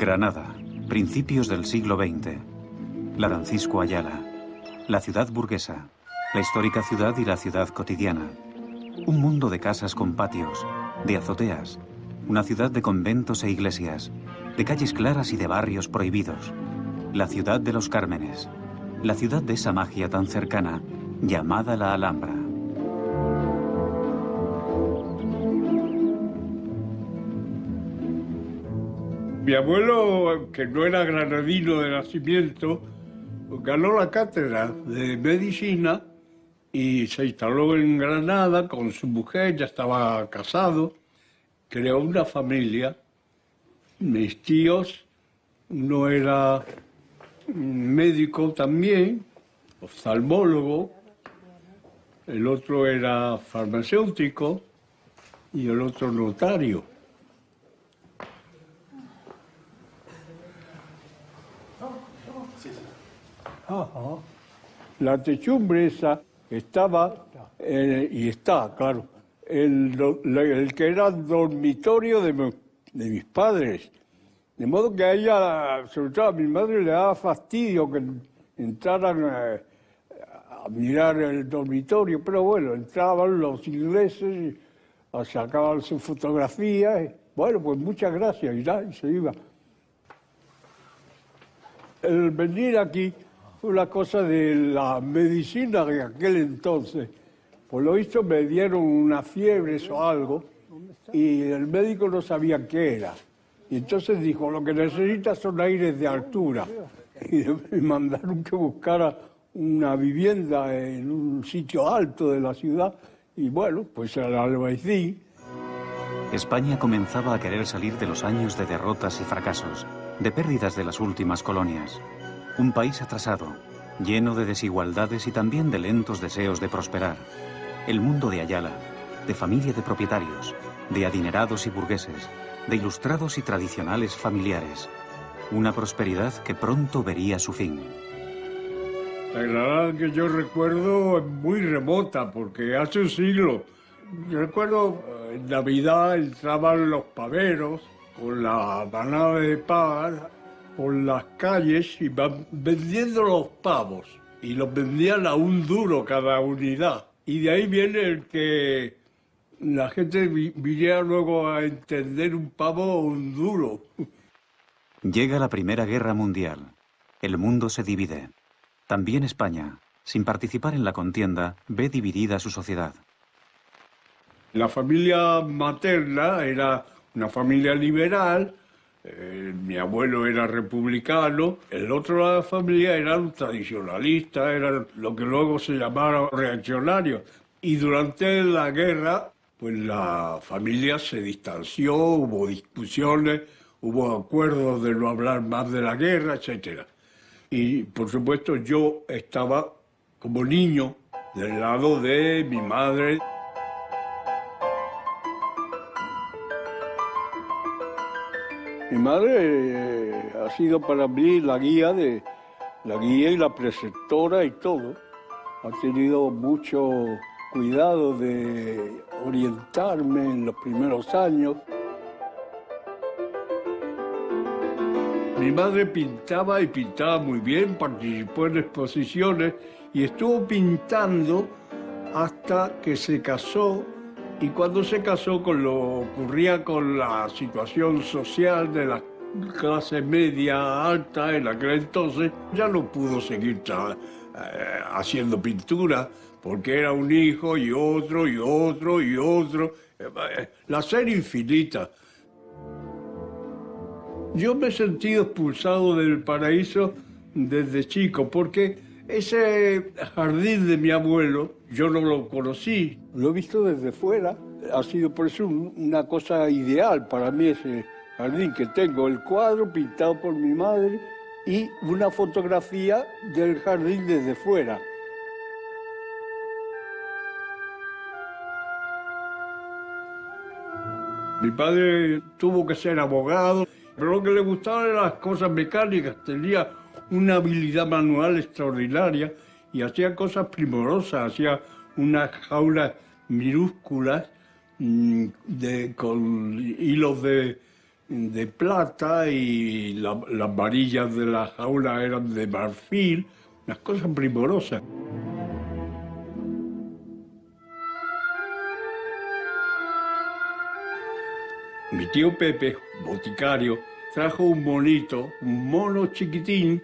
Granada, principios del siglo XX. La Francisco Ayala. La ciudad burguesa. La histórica ciudad y la ciudad cotidiana. Un mundo de casas con patios, de azoteas. Una ciudad de conventos e iglesias, de calles claras y de barrios prohibidos. La ciudad de los Cármenes. La ciudad de esa magia tan cercana, llamada la Alhambra. Mi abuelo, que no era granadino de nacimiento, ganó la cátedra de medicina y se instaló en Granada con su mujer, ya estaba casado, creó una familia. Mis tíos, uno era médico también, oftalmólogo, el otro era farmacéutico y el otro notario. Ajá. La techumbre esa estaba, y está, claro, el que era el dormitorio de mis padres. De modo que a ella, sobre todo a mi madre, le daba fastidio que entraran a mirar el dormitorio, pero bueno, entraban los ingleses, sacaban sus fotografías, bueno, pues muchas gracias, y se iba. El venir aquí fue una cosa de la medicina de aquel entonces. Por lo visto me dieron una fiebre o algo y el médico no sabía qué era. Y entonces dijo, lo que necesitas son aires de altura. Y me mandaron que buscara una vivienda en un sitio alto de la ciudad y bueno, pues el Albaicín. España comenzaba a querer salir de los años de derrotas y fracasos, de pérdidas de las últimas colonias. Un país atrasado, lleno de desigualdades y también de lentos deseos de prosperar. El mundo de Ayala, de familia de propietarios, de adinerados y burgueses, de ilustrados y tradicionales familiares. Una prosperidad que pronto vería su fin. La Granada que yo recuerdo es muy remota, porque hace un siglo. Recuerdo en Navidad entraban los paveros con la manada de pavas por las calles y van vendiendo los pavos. Y los vendían a $1 cada unidad. Y de ahí viene el que la gente viniera luego a entender un pavo o $1. Llega la Primera Guerra Mundial. El mundo se divide. También España, sin participar en la contienda, ve dividida su sociedad. La familia materna era una familia liberal, mi abuelo era republicano, el otro lado de la familia eran tradicionalistas, eran lo que luego se llamaron reaccionarios. Y durante la guerra, pues la familia se distanció, hubo discusiones, hubo acuerdos de no hablar más de la guerra, etc. Y por supuesto yo estaba como niño del lado de mi madre. Mi madre ha sido para mí la guía y la preceptora y todo. Ha tenido mucho cuidado de orientarme en los primeros años. Mi madre pintaba y pintaba muy bien, participó en exposiciones y estuvo pintando hasta que se casó. Y cuando se casó, con lo ocurría con la situación social de la clase media alta en aquel entonces, ya no pudo seguir haciendo pintura, porque era un hijo y otro y otro y otro. La serie infinita. Yo me he sentido expulsado del paraíso desde chico, porque ese jardín de mi abuelo, yo no lo conocí, lo he visto desde fuera. Ha sido por eso una cosa ideal para mí ese jardín que tengo, el cuadro pintado por mi madre y una fotografía del jardín desde fuera. Mi padre tuvo que ser abogado, pero lo que le gustaba eran las cosas mecánicas, tenía una habilidad manual extraordinaria y hacía cosas primorosas, hacía unas jaulas minúsculas con hilos de de plata y las varillas de la jaula eran de marfil, unas cosas primorosas. Mi tío Pepe, boticario, trajo un monito, un mono chiquitín,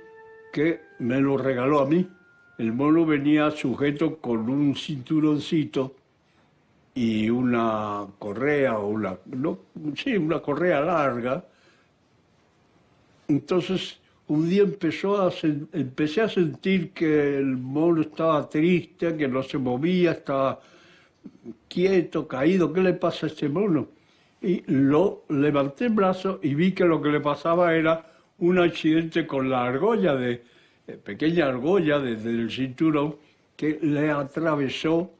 que me lo regaló a mí. El mono venía sujeto con un cinturoncito y una correa, una correa larga. Entonces, un día empecé a sentir que el mono estaba triste, que no se movía, estaba quieto, caído. ¿Qué le pasa a este mono? Y lo levanté el brazo y vi que lo que le pasaba era un accidente con la argolla, pequeña argolla desde el cinturón, que le atravesó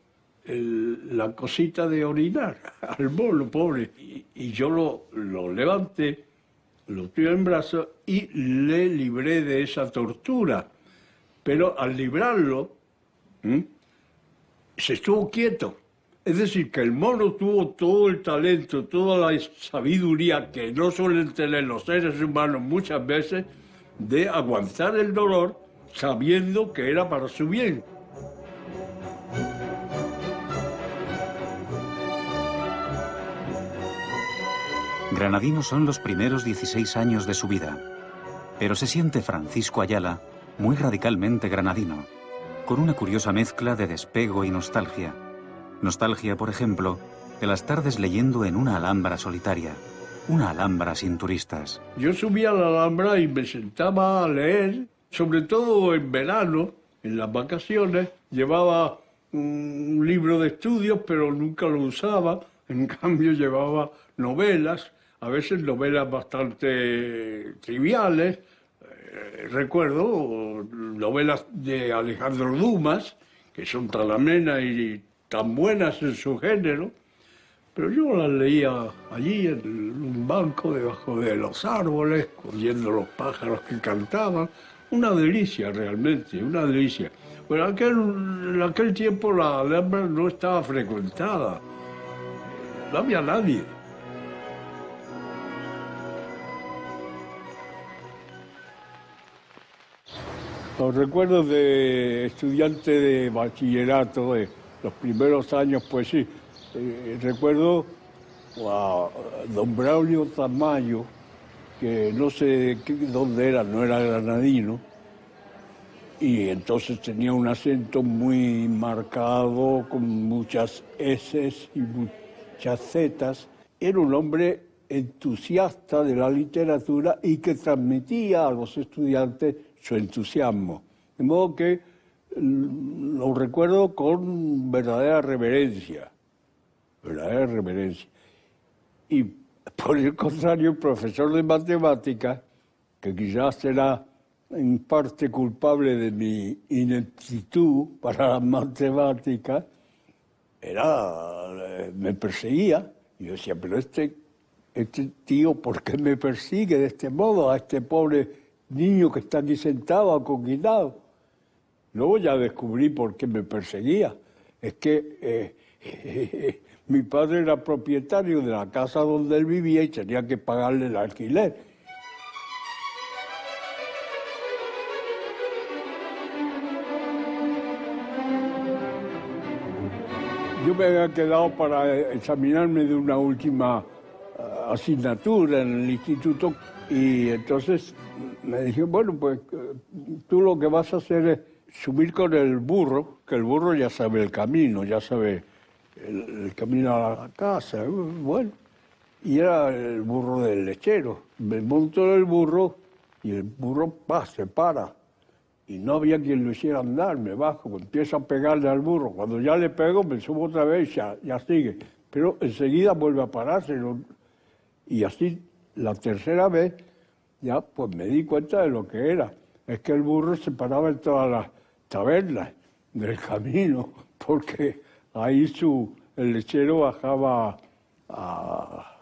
la cosita de orinar al mono, pobre. Y yo lo levanté, lo tuve en brazos y le libré de esa tortura. Pero al librarlo, se estuvo quieto. Es decir, que el mono tuvo todo el talento, toda la sabiduría que no suelen tener los seres humanos muchas veces, de aguantar el dolor sabiendo que era para su bien. Granadino son los primeros 16 años de su vida, pero se siente Francisco Ayala muy radicalmente granadino, con una curiosa mezcla de despego y nostalgia. Nostalgia, por ejemplo, de las tardes leyendo en una alhambra solitaria, una alhambra sin turistas. Yo subía a la alhambra y me sentaba a leer, sobre todo en verano, en las vacaciones. Llevaba un libro de estudios, pero nunca lo usaba. En cambio, llevaba novelas, a veces novelas bastante triviales. Recuerdo novelas de Alejandro Dumas, que son tan amenas y tan buenas en su género, pero yo las leía allí en un banco debajo de los árboles, oyendo los pájaros que cantaban. Una delicia realmente, una delicia. Pero en aquel tiempo la alhambra no estaba frecuentada, no había nadie. Los recuerdos de estudiante de bachillerato, de los primeros años, pues sí. Recuerdo a don Braulio Tamayo, que no sé dónde era, no era granadino, y entonces tenía un acento muy marcado, con muchas eses y muchas zetas. Era un hombre entusiasta de la literatura y que transmitía a los estudiantes su entusiasmo. De modo que lo recuerdo con verdadera reverencia. Y por el contrario, el profesor de matemáticas, que quizás era en parte culpable de mi ineptitud para las matemáticas, me perseguía. Y yo decía, pero este tío, ¿por qué me persigue de este modo a este pobre niño que está aquí sentado, acoquinado? Luego ya descubrí por qué me perseguía. Es que mi padre era propietario de la casa donde él vivía y tenía que pagarle el alquiler. Yo me había quedado para examinarme de una última asignatura en el instituto y entonces me dijeron, bueno, pues tú lo que vas a hacer es subir con el burro, que el burro ya sabe el camino, ya sabe el camino a la casa. Bueno, y era el burro del lechero. Me monto en el burro y el burro se para. Y no había quien lo hiciera andar, me bajo, empiezo a pegarle al burro. Cuando ya le pego, me subo otra vez y ya sigue. Pero enseguida vuelve a pararse. Y así, la tercera vez, ya pues me di cuenta de lo que era. Es que el burro se paraba en todas las tabernas del camino, porque ahí el lechero bajaba a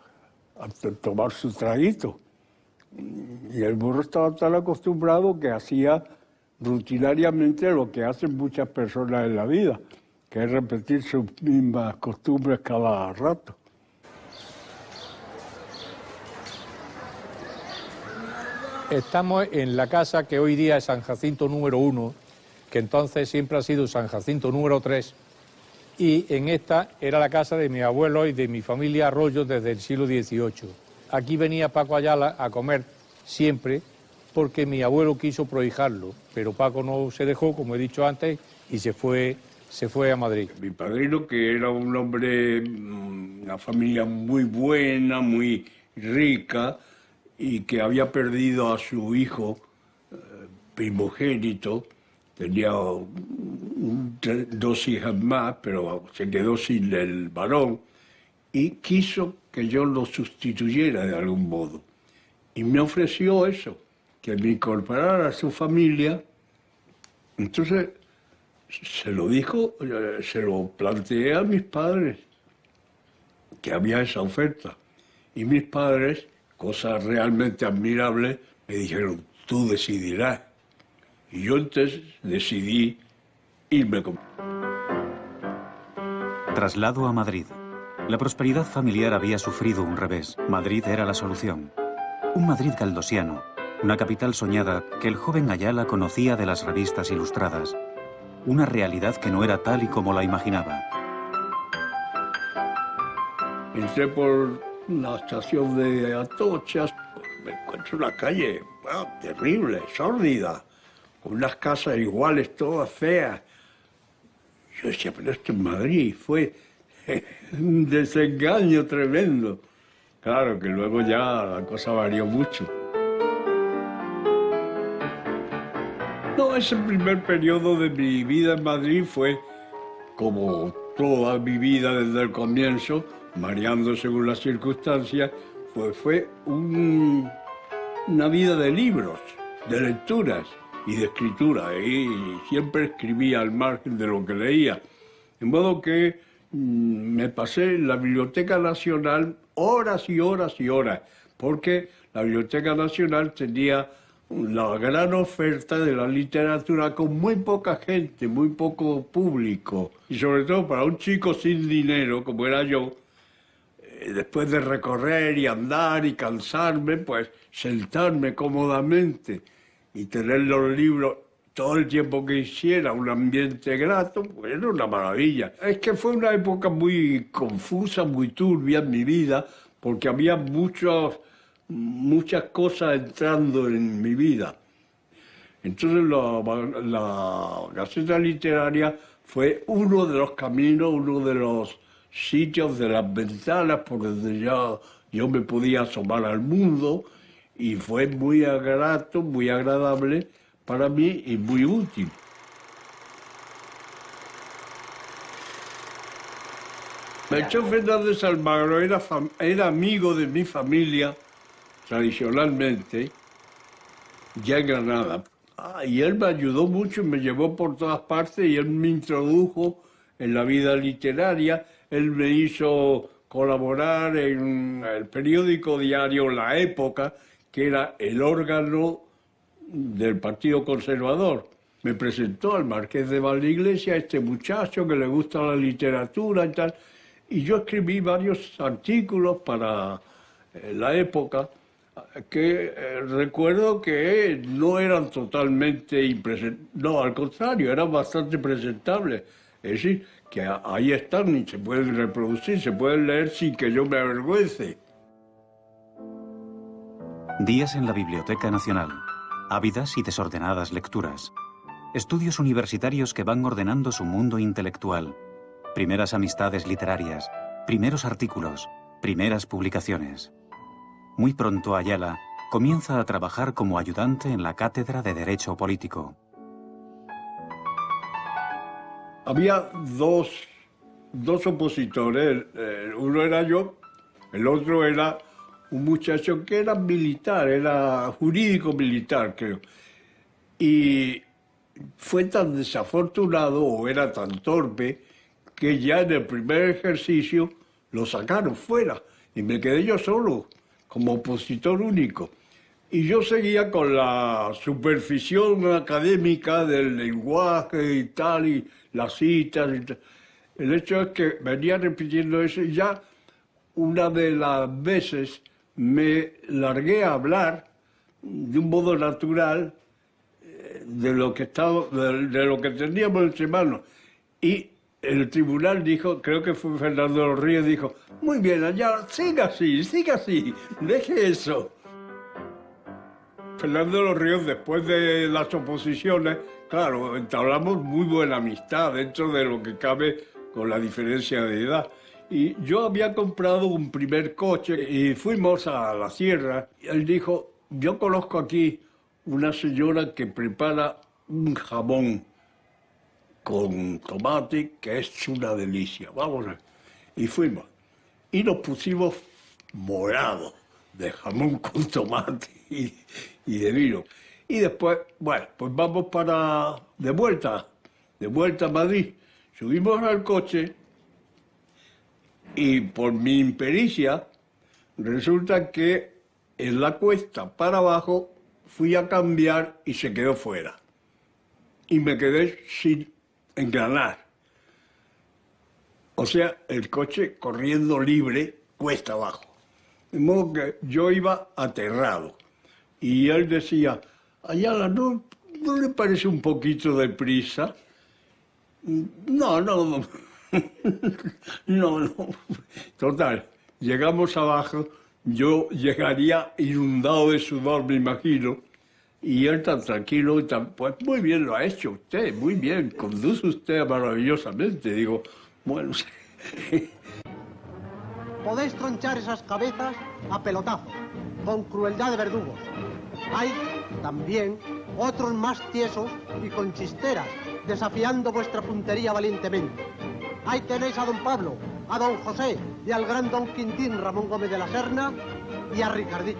tomar su traguito. Y el burro estaba tan acostumbrado que hacía rutinariamente lo que hacen muchas personas en la vida, que es repetir sus mismas costumbres cada rato. Estamos en la casa que hoy día es San Jacinto número 1, que entonces siempre ha sido San Jacinto número 3, y en esta era la casa de mi abuelo y de mi familia Arroyo desde el siglo XVIII. Aquí venía Paco Ayala a comer siempre porque mi abuelo quiso prohijarlo, pero Paco no se dejó, como he dicho antes, y se fue a Madrid. Mi padrino, que era un hombre, una familia muy buena, muy rica, y que había perdido a su hijo primogénito, tenía dos hijas más, pero se quedó sin el varón, y quiso que yo lo sustituyera de algún modo. Y me ofreció eso, que me incorporara a su familia. Entonces se lo dijo, se lo planteé a mis padres, que había esa oferta. Y mis padres, cosa realmente admirable, me dijeron, tú decidirás. Y yo entonces decidí irme con... Traslado a Madrid. La prosperidad familiar había sufrido un revés. Madrid era la solución. Un Madrid galdosiano, una capital soñada que el joven Ayala conocía de las revistas ilustradas. Una realidad que no era tal y como la imaginaba. Entré por la estación de Atocha, me encuentro una calle terrible, sórdida, con unas casas iguales, todas feas. Yo decía, pero esto es Madrid, fue un desengaño tremendo. Claro que luego ya la cosa varió mucho. No, ese primer periodo de mi vida en Madrid fue, como toda mi vida desde el comienzo, variando según las circunstancias, pues fue una vida de libros, de lecturas y de escritura. Y siempre escribía al margen de lo que leía. De modo que me pasé en la Biblioteca Nacional horas y horas y horas, porque la Biblioteca Nacional tenía la gran oferta de la literatura con muy poca gente, muy poco público. Y sobre todo para un chico sin dinero, como era yo, después de recorrer y andar y cansarme, pues sentarme cómodamente y tener los libros todo el tiempo que quisiera, un ambiente grato, pues era una maravilla. Es que fue una época muy confusa, muy turbia en mi vida, porque había muchas cosas entrando en mi vida. Entonces la Gaceta Literaria fue uno de los caminos, uno de los sitios, de las ventanas por donde yo me podía asomar al mundo, y fue muy grato, muy agradable para mí y muy útil. Melchor Fernández Almagro era amigo de mi familia, tradicionalmente, ya en Granada. Y él me ayudó mucho, me llevó por todas partes y él me introdujo en la vida literaria. Él me hizo colaborar en el periódico diario La Época, que era el órgano del Partido Conservador. Me presentó al Marqués de Valdeiglesias, este muchacho que le gusta la literatura y tal, y yo escribí varios artículos para La Época, que recuerdo que no eran totalmente impresentables, no, al contrario, eran bastante presentables. Es decir, que ahí están y se pueden reproducir, se pueden leer sin que yo me avergüence. Días en la Biblioteca Nacional. Ávidas y desordenadas lecturas. Estudios universitarios que van ordenando su mundo intelectual. Primeras amistades literarias. Primeros artículos. Primeras publicaciones. Muy pronto Ayala comienza a trabajar como ayudante en la Cátedra de Derecho Político. Había dos opositores. Uno era yo, el otro era un muchacho que era militar, era jurídico militar, creo. Y fue tan desafortunado, o era tan torpe, que ya en el primer ejercicio lo sacaron fuera. Y me quedé yo solo, como opositor único. Y yo seguía con la superfición académica del lenguaje y tal, y las citas y tal. El hecho es que venía repitiendo eso y ya una de las veces me largué a hablar de un modo natural de lo que teníamos entre manos. Y el tribunal dijo, creo que fue Fernando de los Ríos, dijo, muy bien, allá, siga así, deje eso. Fernando de los Ríos, después de las oposiciones, claro, entablamos muy buena amistad dentro de lo que cabe con la diferencia de edad. Y yo había comprado un primer coche y fuimos a la sierra. Y él dijo, yo conozco aquí una señora que prepara un jamón con tomate que es una delicia. Vamos a ver. Y fuimos. Y nos pusimos morados de jamón con tomate y de vino. Y después, bueno, pues vamos de vuelta a Madrid. Subimos al coche y por mi impericia resulta que en la cuesta para abajo fui a cambiar y se quedó fuera. Y me quedé sin engranar. O sea, el coche corriendo libre cuesta abajo. De modo que yo iba aterrado. Y él decía, Ayala, ¿no le parece un poquito de prisa? No. No. Total, llegamos abajo, yo llegaría inundado de sudor, me imagino, y él tan tranquilo, pues muy bien lo ha hecho usted, muy bien, conduce usted maravillosamente. Digo, bueno... Podéis tronchar esas cabezas a pelotazos, con crueldad de verdugos. Hay también otros más tiesos y con chisteras, desafiando vuestra puntería valientemente. Ahí tenéis a don Pablo, a don José y al gran don Quintín Ramón Gómez de la Serna y a Ricardito.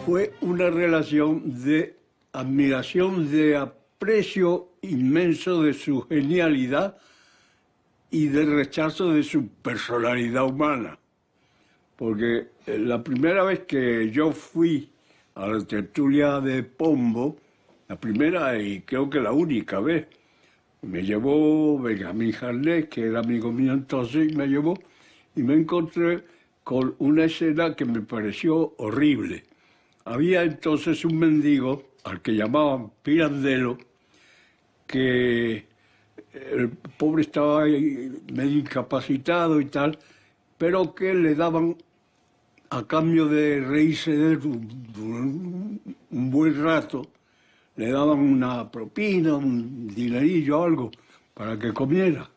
Fue una relación de admiración, de aprecio inmenso de su genialidad y de rechazo de su personalidad humana. Porque la primera vez que yo fui a la tertulia de Pombo, la primera y creo que la única vez, me llevó Benjamín Jarnés, que era amigo mío entonces, me llevó y me encontré con una escena que me pareció horrible. Había entonces un mendigo, al que llamaban Pirandello, que el pobre estaba medio incapacitado y tal, pero que le daban, a cambio de reírse de él un buen rato, le daban una propina, un dinerillo, algo, para que comiera.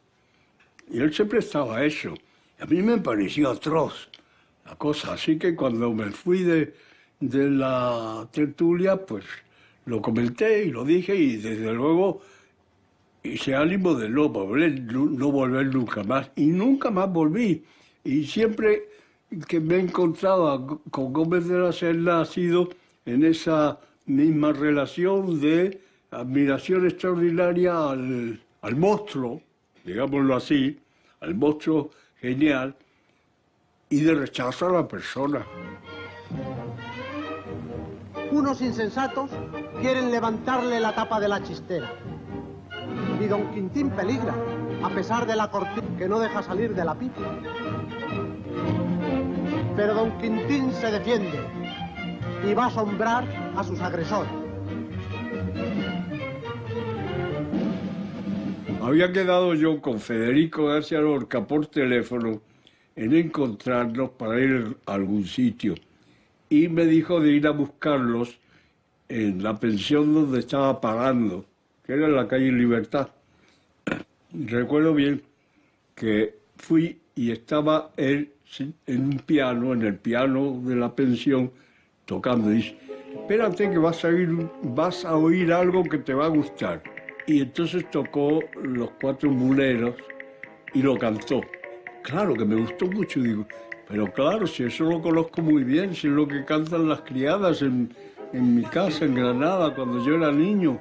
Y él siempre estaba a eso. Y a mí me pareció atroz la cosa. Así que cuando me fui de la tertulia, pues lo comenté y lo dije y desde luego hice ánimo de no volver nunca más. Y nunca más volví. Y siempre que me encontraba con Gómez de la Serna ha sido en esa misma relación de admiración extraordinaria al monstruo, digámoslo así, al monstruo genial, y de rechazo a la persona. Unos insensatos quieren levantarle la tapa de la chistera. Y don Quintín peligra, a pesar de la cortina que no deja salir de la pipa. Pero don Quintín se defiende y va a asombrar a sus agresores. Había quedado yo con Federico García Lorca por teléfono en encontrarnos para ir a algún sitio. Y me dijo de ir a buscarlos en la pensión donde estaba pagando, que era en la calle Libertad. Recuerdo bien que fui y estaba él en un piano, en el piano de la pensión, tocando. Y dice, espérate que vas a oír algo que te va a gustar. Y entonces tocó Los Cuatro Muleros y lo cantó. Claro que me gustó mucho, digo, pero claro, si eso lo conozco muy bien, si es lo que cantan las criadas en mi casa, en Granada, cuando yo era niño.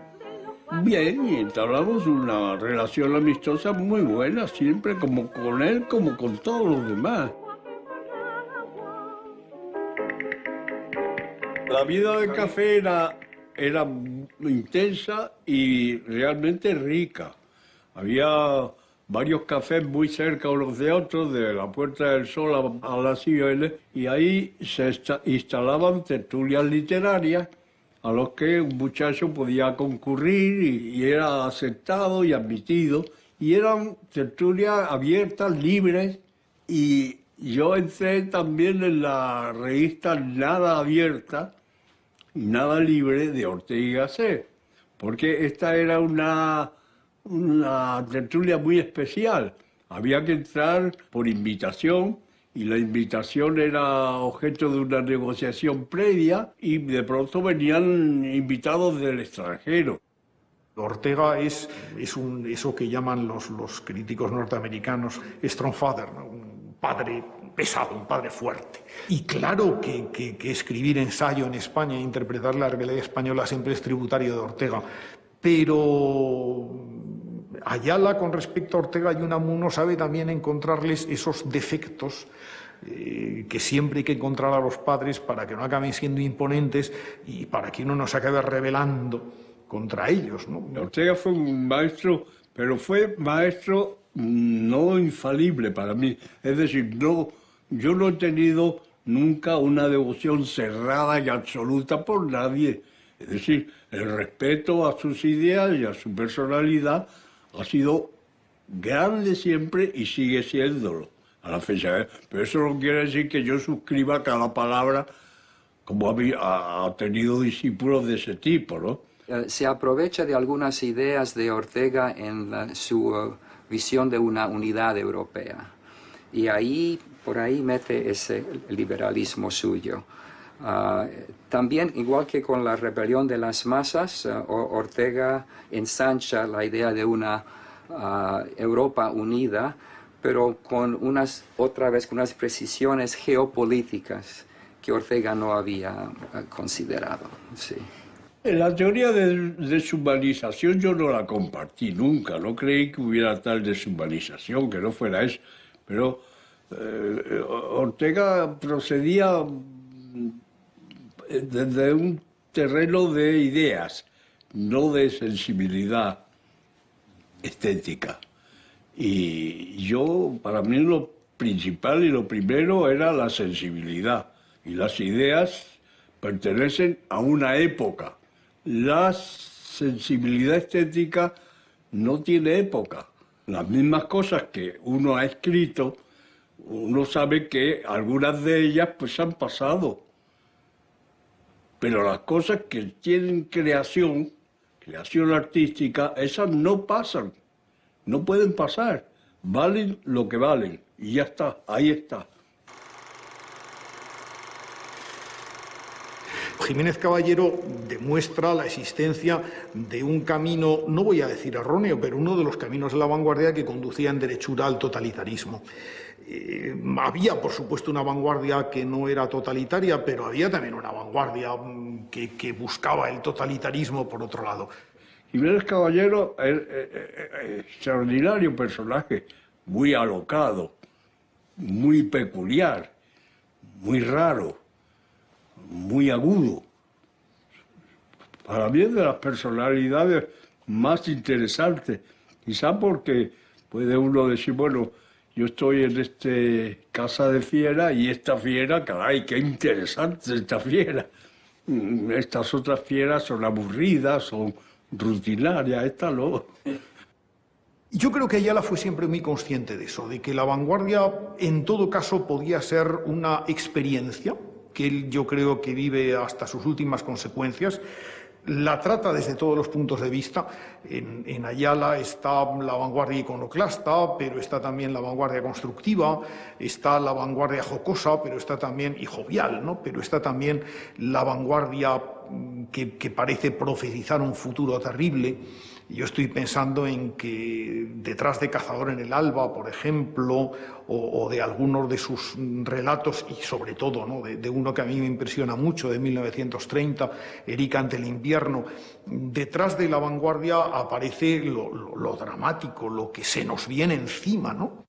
Bien, y entablamos una relación amistosa muy buena, siempre como con él, como con todos los demás. La vida de café era intensa y realmente rica. Había varios cafés muy cerca unos de otros, de la Puerta del Sol a las Cibeles, y ahí se instalaban tertulias literarias a los que un muchacho podía concurrir y era aceptado y admitido, y eran tertulias abiertas, libres, y yo entré también en la revista Nada Abierta y Nada Libre de Ortega y Gasset, porque esta era una tertulia muy especial. Había que entrar por invitación y la invitación era objeto de una negociación previa y de pronto venían invitados del extranjero. Ortega es eso que llaman los críticos norteamericanos strong father, ¿no? Un padre pesado, un padre fuerte. Y claro que escribir ensayo en España e interpretar la realidad española siempre es tributario de Ortega, pero Ayala, con respecto a Ortega y Unamuno, sabe también encontrarles esos defectos que siempre hay que encontrar a los padres para que no acaben siendo imponentes y para que uno no se acabe rebelando contra ellos, ¿no? Ortega fue un maestro, pero fue maestro no infalible para mí. Es decir, yo no he tenido nunca una devoción cerrada y absoluta por nadie. Es decir, el respeto a sus ideas y a su personalidad ha sido grande siempre y sigue siéndolo a la fecha. Pero eso no quiere decir que yo suscriba cada palabra, como ha tenido discípulos de ese tipo, ¿no? Se aprovecha de algunas ideas de Ortega en su visión de una unidad europea. Y por ahí mete ese liberalismo suyo. También, igual que con la rebelión de las masas, Ortega ensancha la idea de una Europa unida, pero con unas precisiones geopolíticas que Ortega no había considerado. Sí. La teoría de deshumanización yo no la compartí nunca, no creí que hubiera tal deshumanización, que no fuera eso, pero Ortega procedía desde un terreno de ideas, no de sensibilidad estética. Y para mí lo principal y lo primero era la sensibilidad, y las ideas pertenecen a una época. La sensibilidad estética no tiene época. Las mismas cosas que uno ha escrito, uno sabe que algunas de ellas pues han pasado. Pero las cosas que tienen creación artística, esas no pasan, no pueden pasar. Valen lo que valen y ya está, ahí está. Jiménez Caballero demuestra la existencia de un camino, no voy a decir erróneo, pero uno de los caminos de la vanguardia que conducía en derechura al totalitarismo. Había, por supuesto, una vanguardia que no era totalitaria, pero había también una vanguardia que buscaba el totalitarismo por otro lado. Jiménez Caballero es extraordinario personaje, muy alocado, muy peculiar, muy raro, muy agudo. Para mí es de las personalidades más interesantes, quizá porque puede uno decir, bueno, yo estoy en casa de fiera y esta fiera, caray, qué interesante esta fiera. Estas otras fieras son aburridas, son rutinarias, esta no. Yo creo que Ayala fue siempre muy consciente de eso, de que la vanguardia en todo caso podía ser una experiencia que él, yo creo que vive hasta sus últimas consecuencias. La trata desde todos los puntos de vista. En Ayala está la vanguardia iconoclasta, pero está también la vanguardia constructiva, está la vanguardia jocosa, pero está también, y jovial, ¿no? Pero está también la vanguardia que parece profetizar un futuro terrible. Yo estoy pensando en que detrás de Cazador en el Alba, por ejemplo, o de algunos de sus relatos, y sobre todo, ¿no?, de uno que a mí me impresiona mucho, de 1930, Erika ante el invierno, detrás de la vanguardia aparece lo dramático, lo que se nos viene encima, ¿no?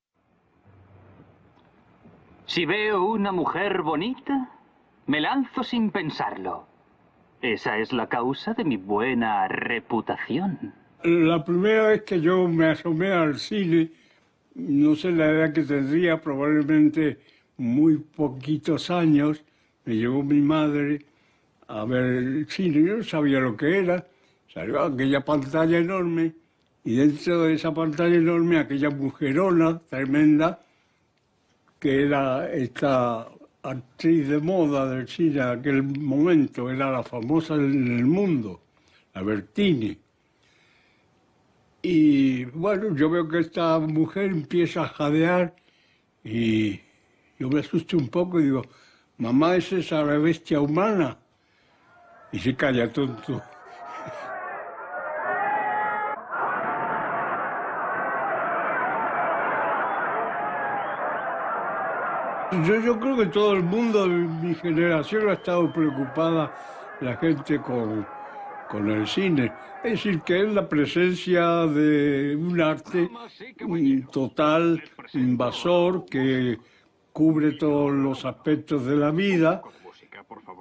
Si veo una mujer bonita, me lanzo sin pensarlo. Esa es la causa de mi buena reputación. La primera vez que yo me asomé al cine no sé la edad que tendría, probablemente muy poquitos años, me llevó mi madre a ver el cine. Yo no sabía lo que era. Salió aquella pantalla enorme y dentro de esa pantalla enorme aquella mujerona tremenda que era esta actriz de moda del cine de aquel momento, era la famosa en el mundo, la Bertini. Y bueno, yo veo que esta mujer empieza a jadear y yo me asusto un poco y digo, mamá, ¿es esa la bestia humana? Y se calla, tonto. Yo creo que todo el mundo de mi generación ha estado preocupada, la gente con el cine. Es decir, que es la presencia de un arte total, invasor, que cubre todos los aspectos de la vida,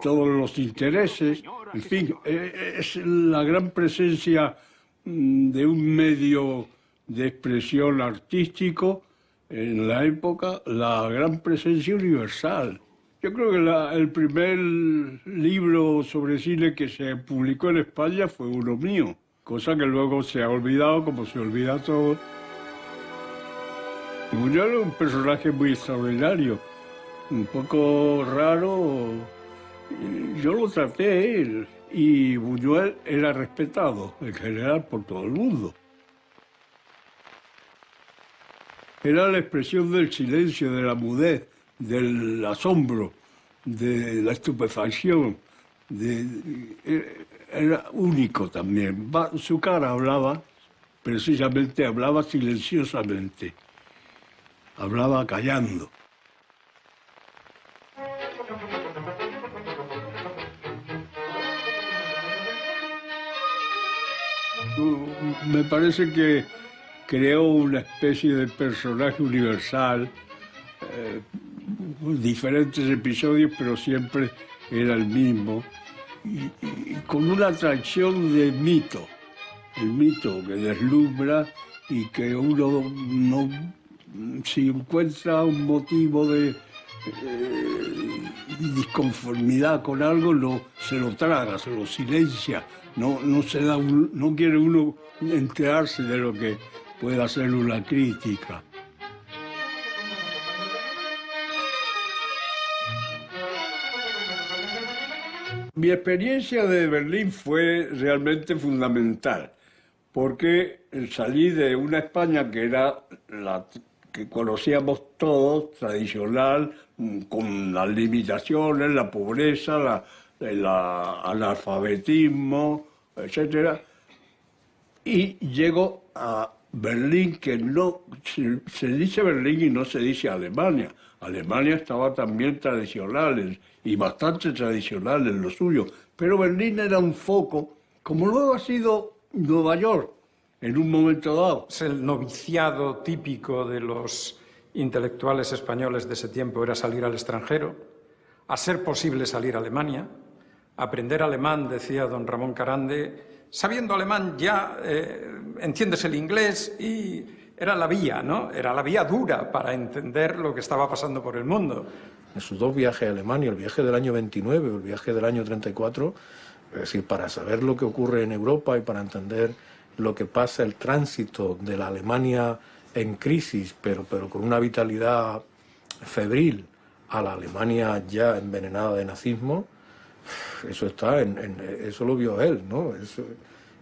todos los intereses. En fin, es la gran presencia de un medio de expresión artístico en la época, la gran presencia universal. Yo creo que el primer libro sobre cine que se publicó en España fue uno mío, cosa que luego se ha olvidado, como se olvida todo. Buñuel es un personaje muy extraordinario, un poco raro. Yo lo traté y Buñuel era respetado en general por todo el mundo. Era la expresión del silencio, de la mudez, del asombro, de la estupefacción. Era único también. Su cara hablaba, precisamente hablaba silenciosamente, hablaba callando. Me parece que creó una especie de personaje universal, diferentes episodios, pero siempre era el mismo, y con una atracción de mito, el mito que deslumbra y que uno no, si encuentra un motivo de disconformidad con algo, se lo traga, se lo silencia, no quiere uno enterarse de lo que pueda ser una crítica. Mi experiencia de Berlín fue realmente fundamental, porque salí de una España que era la que conocíamos todos, tradicional, con las limitaciones, la pobreza, el analfabetismo, etc. Y llego a Berlín, que no se dice Berlín y no se dice Alemania. Alemania estaba también tradicional y bastante tradicional en lo suyo, pero Berlín era un foco, como luego ha sido Nueva York en un momento dado. El noviciado típico de los intelectuales españoles de ese tiempo era salir al extranjero, a ser posible salir a Alemania, aprender alemán, decía don Ramón Carande. Sabiendo alemán ya entiendes el inglés y era la vía, ¿no? Era la vía dura para entender lo que estaba pasando por el mundo. En sus dos viajes a Alemania, el viaje del año 29 o el viaje del año 34, es decir, para saber lo que ocurre en Europa y para entender lo que pasa, el tránsito de la Alemania en crisis, pero con una vitalidad febril, a la Alemania ya envenenada de nazismo, eso eso lo vio él, ¿no?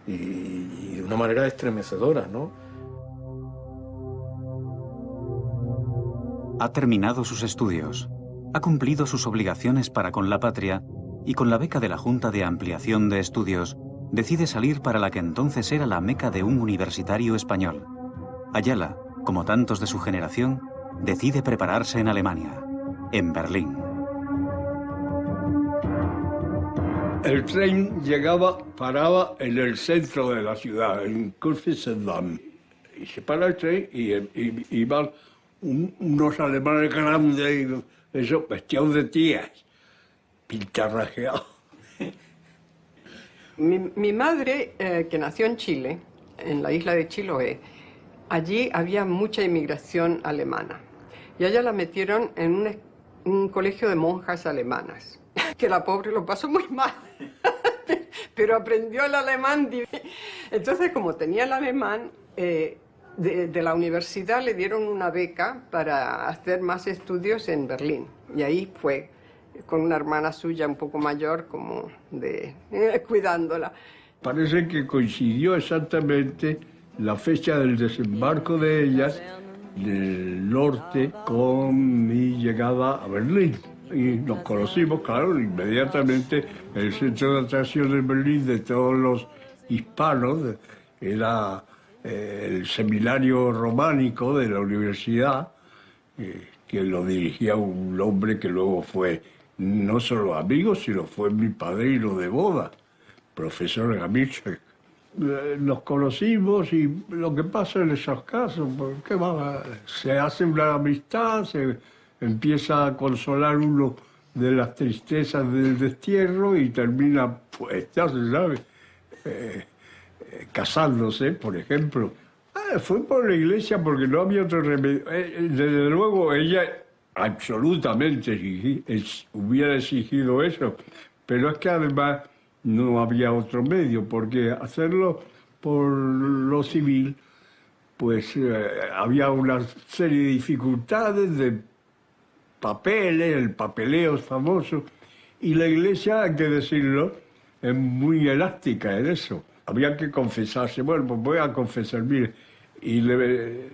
Y de una manera estremecedora, ¿no? Ha terminado sus estudios, ha cumplido sus obligaciones para con la patria y con la beca de la Junta de Ampliación de Estudios decide salir para la que entonces era la meca de un universitario español. Ayala, como tantos de su generación, decide prepararse en Alemania, en Berlín. El tren paraba en el centro de la ciudad, en Kurfürstendamm. Y se para el tren y van unos alemanes grandes, eso, vestidos de tías, pintarrajeados. Mi madre, que nació en Chile, en la isla de Chiloé, allí había mucha inmigración alemana. Y a ella la metieron en un colegio de monjas alemanas, que la pobre lo pasó muy mal, pero aprendió el alemán. Entonces, como tenía el alemán, de la universidad le dieron una beca para hacer más estudios en Berlín. Y ahí fue, con una hermana suya un poco mayor, como cuidándola. Parece que coincidió exactamente la fecha del desembarco de ellas del norte con mi llegada a Berlín. Y nos conocimos, claro, inmediatamente en el centro de atracción de Berlín de todos los hispanos. Era el seminario románico de la universidad, que lo dirigía un hombre que luego fue no solo amigo, sino fue mi padrino de boda, profesor Gamiche. Nos conocimos y lo que pasa en esos casos, ¿qué va? Se hace una amistad, se empieza a consolar uno de las tristezas del destierro y termina, pues ya se sabe, casándose, por ejemplo. Fue por la iglesia porque no había otro remedio. Desde luego ella absolutamente hubiera exigido eso, pero es que además no había otro medio, porque hacerlo por lo civil, pues había una serie de dificultades, de papeles, el papeleo es famoso, y la iglesia, hay que decirlo, es muy elástica en eso. Había que confesarse, bueno, pues voy a confesar, mire, y el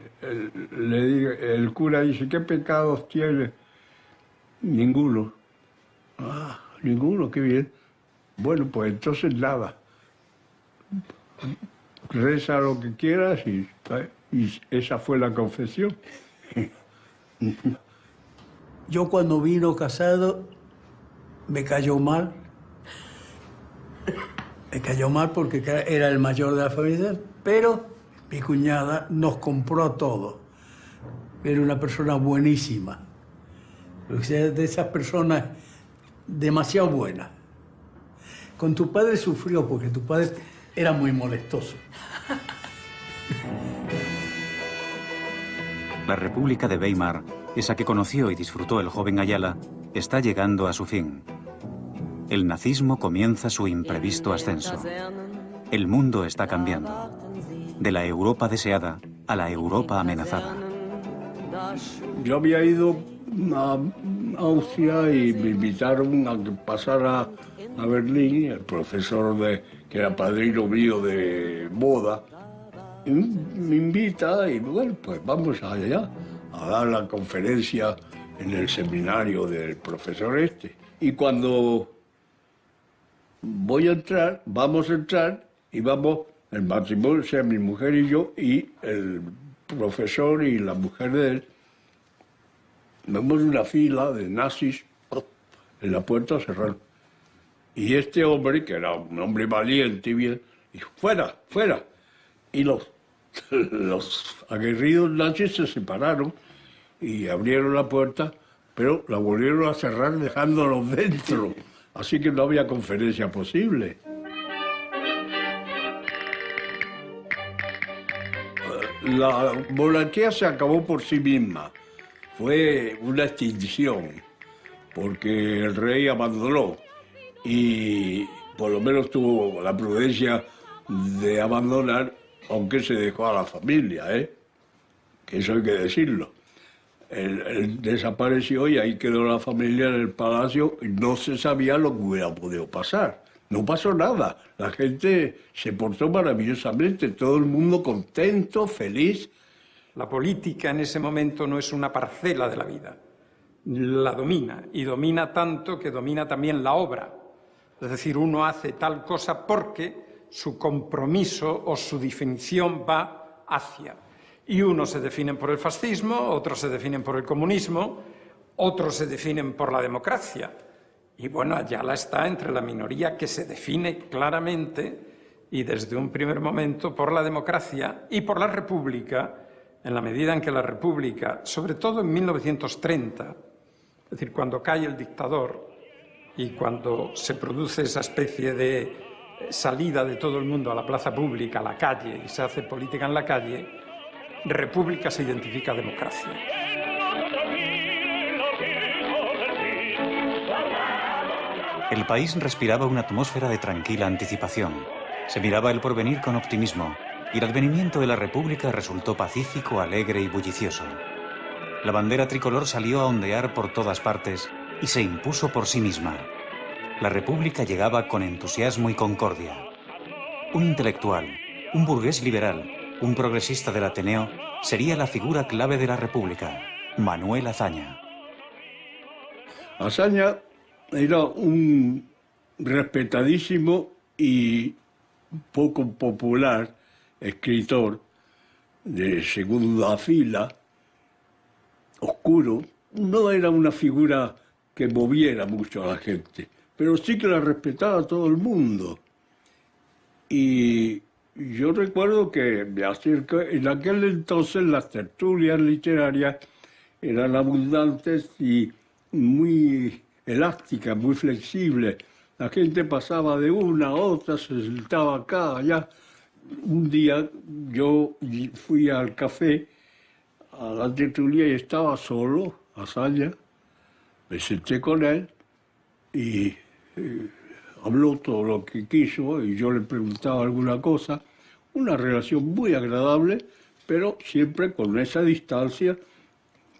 cura dice, ¿qué pecados tiene? Ninguno. Ah, ninguno, qué bien. Bueno, pues entonces nada. Reza lo que quieras y esa fue la confesión. Yo cuando vino casado me cayó mal. Me cayó mal porque era el mayor de la familia, pero mi cuñada nos compró todo. Era una persona buenísima. De esas personas demasiado buenas. Con tu padre sufrió porque tu padre era muy molestoso. La República de Weimar, esa que conoció y disfrutó el joven Ayala, está llegando a su fin. El nazismo comienza su imprevisto ascenso. El mundo está cambiando. De la Europa deseada a la Europa amenazada. Yo había ido a Austria y me invitaron a que pasara a Berlín, el profesor que era padrino mío de boda, y me invita y bueno, pues vamos allá a dar la conferencia en el seminario del profesor este. Y cuando vamos a entrar y vamos, el matrimonio, o sea, mi mujer y yo, y el profesor y la mujer de él, vemos una fila de nazis en la puerta cerrada. Y este hombre, que era un hombre valiente y bien, dijo, fuera, fuera. Y los aguerridos nazis se separaron y abrieron la puerta, pero la volvieron a cerrar dejándolos dentro. Así que no había conferencia posible. La monarquía se acabó por sí misma. Fue una extinción, porque el rey abandonó y por lo menos tuvo la prudencia de abandonar, aunque se dejó a la familia, que eso hay que decirlo. Él desapareció y ahí quedó la familia en el palacio y no se sabía lo que hubiera podido pasar. No pasó nada, la gente se portó maravillosamente, todo el mundo contento, feliz. La política en ese momento no es una parcela de la vida, la domina, y domina tanto que domina también la obra. Es decir, uno hace tal cosa porque su compromiso o su definición va hacia. Y unos se definen por el fascismo, otros se definen por el comunismo, otros se definen por la democracia. Y bueno, Ayala está entre la minoría que se define claramente y desde un primer momento por la democracia y por la república, en la medida en que la república, sobre todo en 1930, es decir, cuando cae el dictador y cuando se produce esa especie de salida de todo el mundo a la plaza pública, a la calle, y se hace política en la calle, república se identifica democracia. El país respiraba una atmósfera de tranquila anticipación. Se miraba el porvenir con optimismo y el advenimiento de la República resultó pacífico, alegre y bullicioso. La bandera tricolor salió a ondear por todas partes y se impuso por sí misma. La República llegaba con entusiasmo y concordia. Un intelectual, un burgués liberal, un progresista del Ateneo, sería la figura clave de la República, Manuel Azaña. Azaña era un respetadísimo y poco popular escritor de segunda fila, oscuro. No era una figura que moviera mucho a la gente, pero sí que la respetaba todo el mundo. Y yo recuerdo que me acerco, en aquel entonces las tertulias literarias eran abundantes y muy elásticas, muy flexibles. La gente pasaba de una a otra, se sentaba acá, allá. Un día yo fui al café, a la tertulia, y estaba solo, Azaña. Me senté con él y habló todo lo que quiso y yo le preguntaba alguna cosa. Una relación muy agradable, pero siempre con esa distancia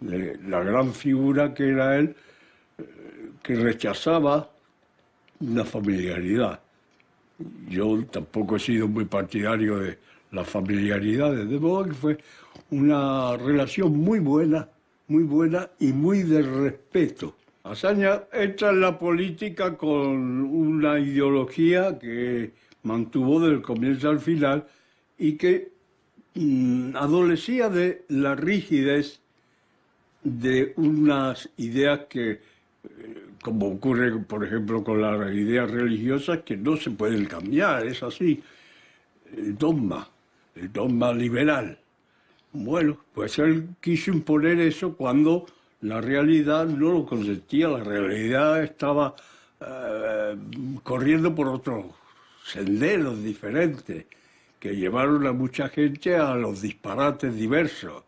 de la gran figura que era él, que rechazaba una familiaridad. Yo tampoco he sido muy partidario de la familiaridad, de modo que fue una relación muy buena y muy de respeto. Azaña entra en la política con una ideología que mantuvo del comienzo al final y que adolecía de la rigidez de unas ideas que, como ocurre, por ejemplo, con las ideas religiosas, que no se pueden cambiar, es así, el dogma liberal. Bueno, pues él quiso imponer eso cuando la realidad no lo consentía, la realidad estaba corriendo por otros senderos diferentes que llevaron a mucha gente a los disparates diversos.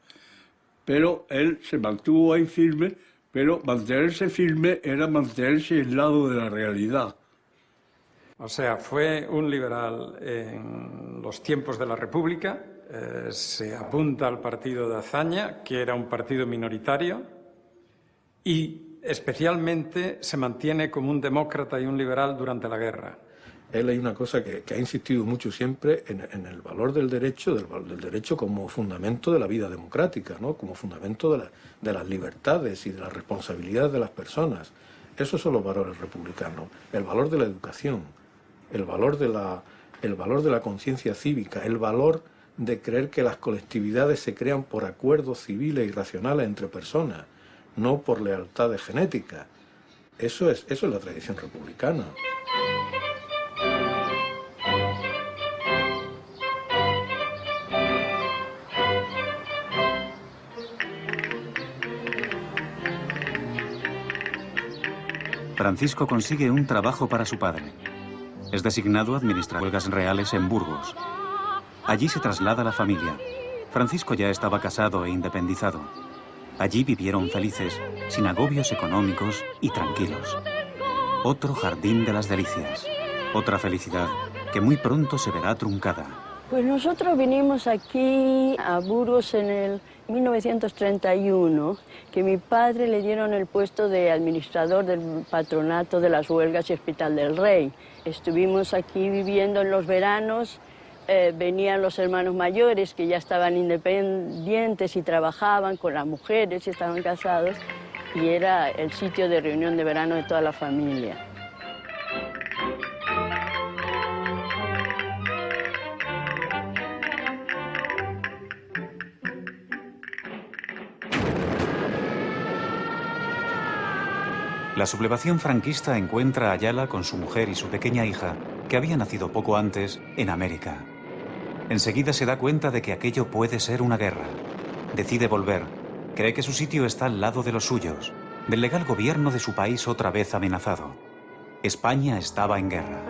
Pero él se mantuvo ahí firme, pero mantenerse firme era mantenerse aislado de la realidad. O sea, fue un liberal en los tiempos de la República, se apunta al partido de Azaña, que era un partido minoritario, y especialmente se mantiene como un demócrata y un liberal durante la guerra. Él hay una cosa que ha insistido mucho siempre en el valor del derecho como fundamento de la vida democrática, ¿no? Como fundamento de las libertades y de la responsabilidad de las personas. Esos son los valores republicanos. El valor de la educación, el valor de la conciencia cívica, el valor de creer que las colectividades se crean por acuerdos civiles y racionales entre personas, no por lealtades genéticas. Eso es la tradición republicana. Francisco consigue un trabajo para su padre. Es designado a administrar huelgas reales en Burgos. Allí se traslada la familia. Francisco ya estaba casado e independizado. Allí vivieron felices, sin agobios económicos y tranquilos. Otro jardín de las delicias. Otra felicidad que muy pronto se verá truncada. Pues nosotros vinimos aquí a Burgos en el 1931, que mi padre le dieron el puesto de administrador del patronato de las huelgas y Hospital del Rey. Estuvimos aquí viviendo en los veranos, venían los hermanos mayores que ya estaban independientes y trabajaban con las mujeres y estaban casados, y era el sitio de reunión de verano de toda la familia. La sublevación franquista encuentra a Ayala con su mujer y su pequeña hija, que había nacido poco antes, en América. Enseguida se da cuenta de que aquello puede ser una guerra. Decide volver. Cree que su sitio está al lado de los suyos, del legal gobierno de su país otra vez amenazado. España estaba en guerra.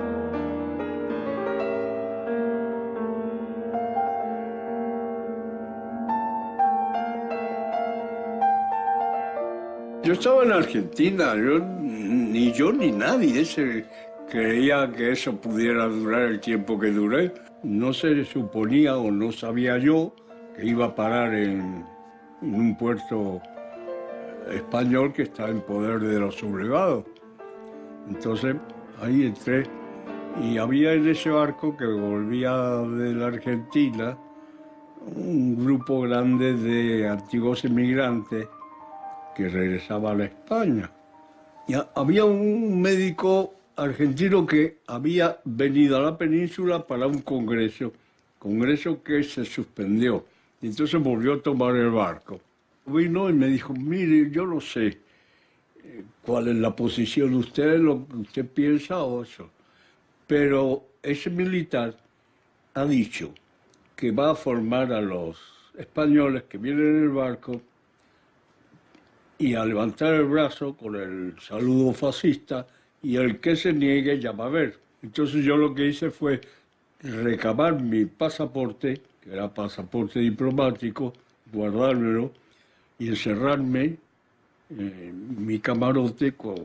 Yo estaba en Argentina, ni yo ni nadie creía que eso pudiera durar el tiempo que duré. No se suponía o no sabía yo que iba a parar en un puerto español que está en poder de los sublevados. Entonces ahí entré y había en ese barco que volvía de la Argentina un grupo grande de antiguos inmigrantes que regresaban a España. Y había un médico argentino que había venido a la península para un congreso que se suspendió. Y entonces volvió a tomar el barco. Vino y me dijo, mire, yo no sé cuál es la posición de usted, lo que usted piensa o eso. Pero ese militar ha dicho que va a formar a los españoles que vienen en el barco y a levantar el brazo con el saludo fascista, y el que se niegue ya va a ver. Entonces yo lo que hice fue recabar mi pasaporte, que era pasaporte diplomático, guardármelo y encerrarme en mi camarote con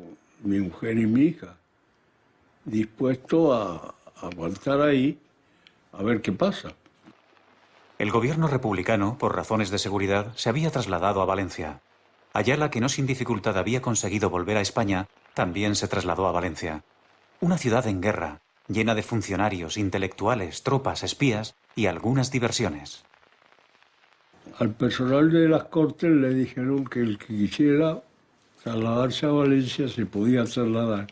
mi mujer y mi hija, dispuesto a aguantar ahí a ver qué pasa. El gobierno republicano, por razones de seguridad, se había trasladado a Valencia. Ayala, que no sin dificultad había conseguido volver a España, también se trasladó a Valencia. Una ciudad en guerra, llena de funcionarios, intelectuales, tropas, espías y algunas diversiones. Al personal de las Cortes le dijeron que el que quisiera trasladarse a Valencia se podía trasladar,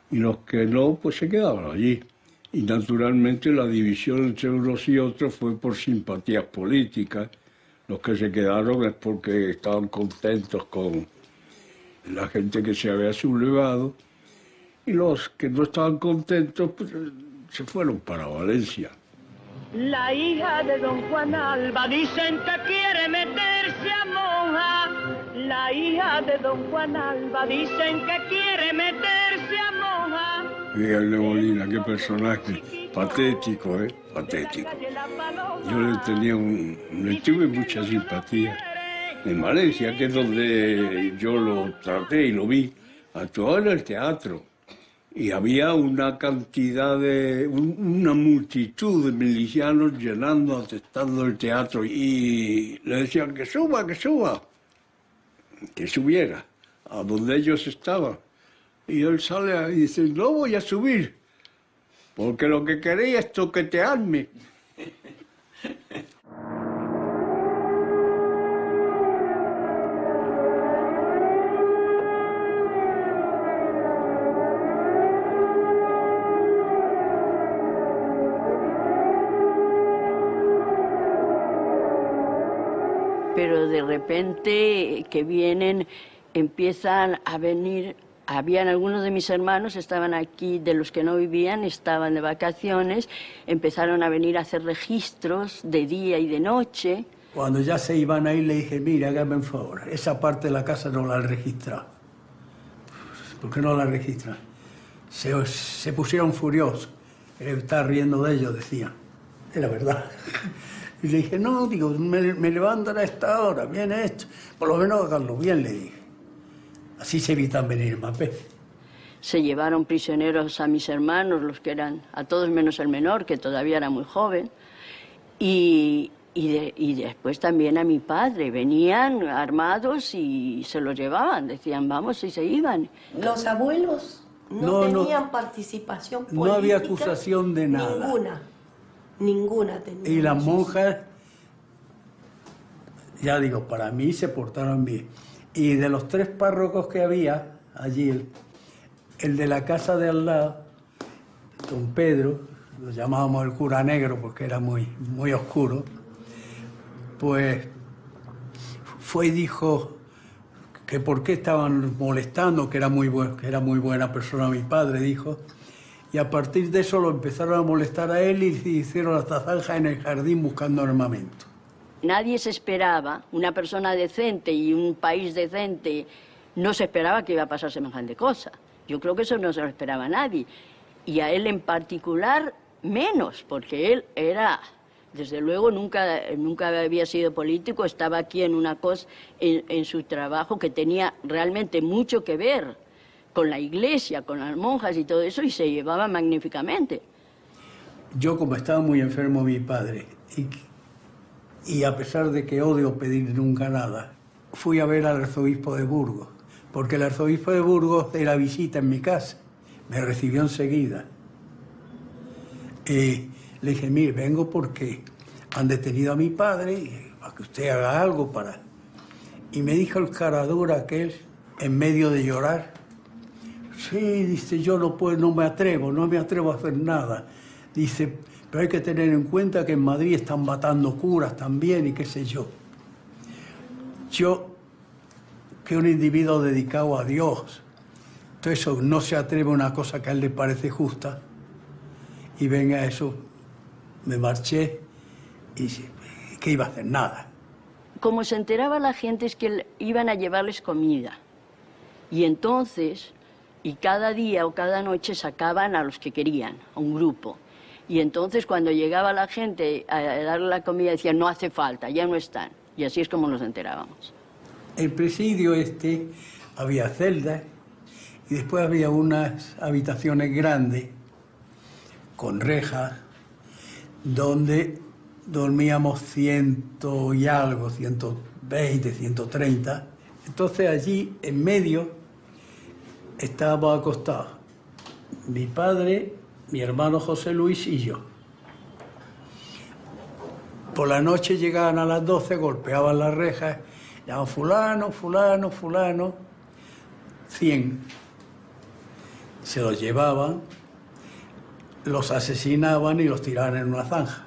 y los que no, pues se quedaban allí. Y naturalmente la división entre unos y otros fue por simpatías políticas. Los que se quedaron es porque estaban contentos con la gente que se había sublevado, y los que no estaban contentos pues, se fueron para Valencia. La hija de don Juan Alba dicen que quiere meterse a monja. La hija de don Juan Alba dicen que quiere meterse a monja. Miguel de Molina, qué personaje patético, patético. Yo le tuve mucha simpatía. En Valencia, que es donde yo lo traté y lo vi, actuaba en el teatro. Y había una cantidad una multitud de milicianos llenando, atestando el teatro. Y le decían que suba, que subiera a donde ellos estaban. Y él sale y dice, no voy a subir, porque lo que queréis es toquetearme. Pero de repente que vienen, empiezan a venir. Habían algunos de mis hermanos, estaban aquí, de los que no vivían, estaban de vacaciones, empezaron a venir a hacer registros de día y de noche. Cuando ya se iban ahí le dije, mira, hágame un favor, esa parte de la casa no la han registrado. ¿Por qué no la registran? Se pusieron furiosos, estaba riendo de ellos, decían. Era verdad. Y le dije, no, digo, me levantan a esta hora, viene esto. Por lo menos háganlo bien, le dije. Así se evitan venir más veces. Se llevaron prisioneros a mis hermanos, los que eran, a todos menos el menor, que todavía era muy joven, y después también a mi padre. Venían armados y se los llevaban, decían vamos y se iban. Los abuelos no tenían participación política. No había acusación de nada. Ninguna tenía. Y las monjas, ya digo, para mí se portaron bien. Y de los 3 párrocos que había allí, el de la casa de al lado, don Pedro, lo llamábamos el cura negro porque era muy oscuro, pues fue y dijo que por qué estaban molestando, que era muy buena persona mi padre, dijo, y a partir de eso lo empezaron a molestar a él y hicieron hasta zanja en el jardín buscando armamento. Nadie se esperaba, una persona decente y un país decente, no se esperaba que iba a pasar semejante cosa. Yo creo que eso no se lo esperaba a nadie. Y a él en particular, menos, porque él era Desde luego nunca había sido político, estaba aquí en una cosa, en su trabajo que tenía realmente mucho que ver con la iglesia, con las monjas y todo eso, y se llevaba magníficamente. Yo, como estaba muy enfermo mi padre, y a pesar de que odio pedir nunca nada, fui a ver al arzobispo de Burgos, porque el arzobispo de Burgos era visita en mi casa, me recibió enseguida. Le dije, mire, vengo porque han detenido a mi padre, para que usted haga algo para... Y me dijo el caradura aquel, en medio de llorar, sí, dice, yo no puedo, no me atrevo a hacer nada. Dice, pero hay que tener en cuenta que en Madrid están matando curas también y qué sé yo. Yo, que un individuo dedicado a Dios, todo eso no se atreve a una cosa que a él le parece justa, y venga eso, me marché y ¿qué iba a hacer? Nada. Como se enteraba la gente es que iban a llevarles comida. Y entonces, y cada día o cada noche sacaban a los que querían, a un grupo. Y entonces cuando llegaba la gente a darle la comida decían, no hace falta, ya no están. Y así es como nos enterábamos. El presidio había celdas y después había unas habitaciones grandes con rejas, donde dormíamos 100 y algo, 120, 130. Entonces allí, en medio, estábamos acostados mi padre, mi hermano José Luis y yo. Por la noche llegaban a las 12, golpeaban las rejas, llamaban fulano, fulano, fulano, 100. Se los llevaban, los asesinaban y los tiraban en una zanja.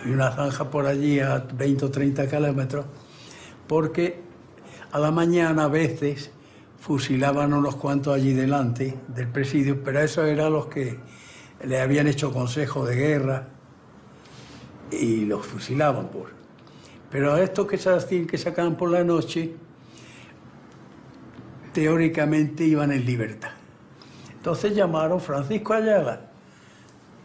Había una zanja por allí a 20 o 30 kilómetros, porque a la mañana a veces fusilaban unos cuantos allí delante del presidio, pero esos eran los que le habían hecho consejo de guerra y los fusilaban. Pero a estos que sacaban por la noche, teóricamente iban en libertad. Entonces llamaron Francisco Ayala.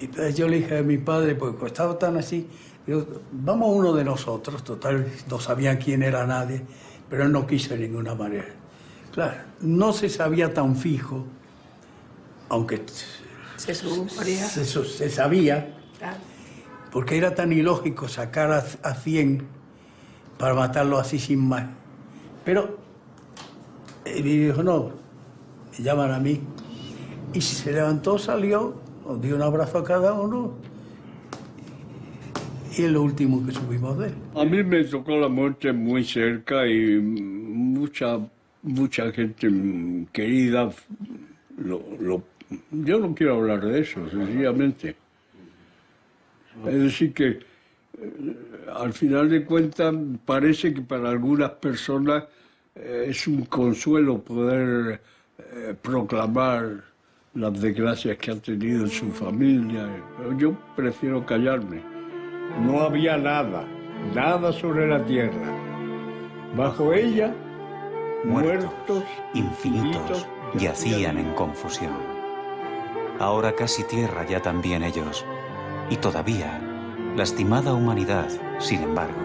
Y entonces yo le dije a mi padre, pues estaba tan así, digo, vamos uno de nosotros, total, no sabían quién era nadie, pero él no quiso de ninguna manera. Claro, no se sabía tan fijo, aunque se sabía, porque era tan ilógico sacar a 100 para matarlo así sin más. Pero él dijo, no, me llaman a mí. Y se levantó, salió, nos dio un abrazo a cada uno y es lo último que supimos de él. A mí me tocó la muerte muy cerca y mucha gente querida. Yo no quiero hablar de eso, sencillamente. Es decir que al final de cuentas parece que para algunas personas es un consuelo poder proclamar las desgracias que han tenido en su familia. Pero yo prefiero callarme. No había nada sobre la tierra. Bajo ella, muertos infinitos yacían en confusión. Ahora casi tierra ya también ellos. Y todavía, lastimada humanidad, sin embargo.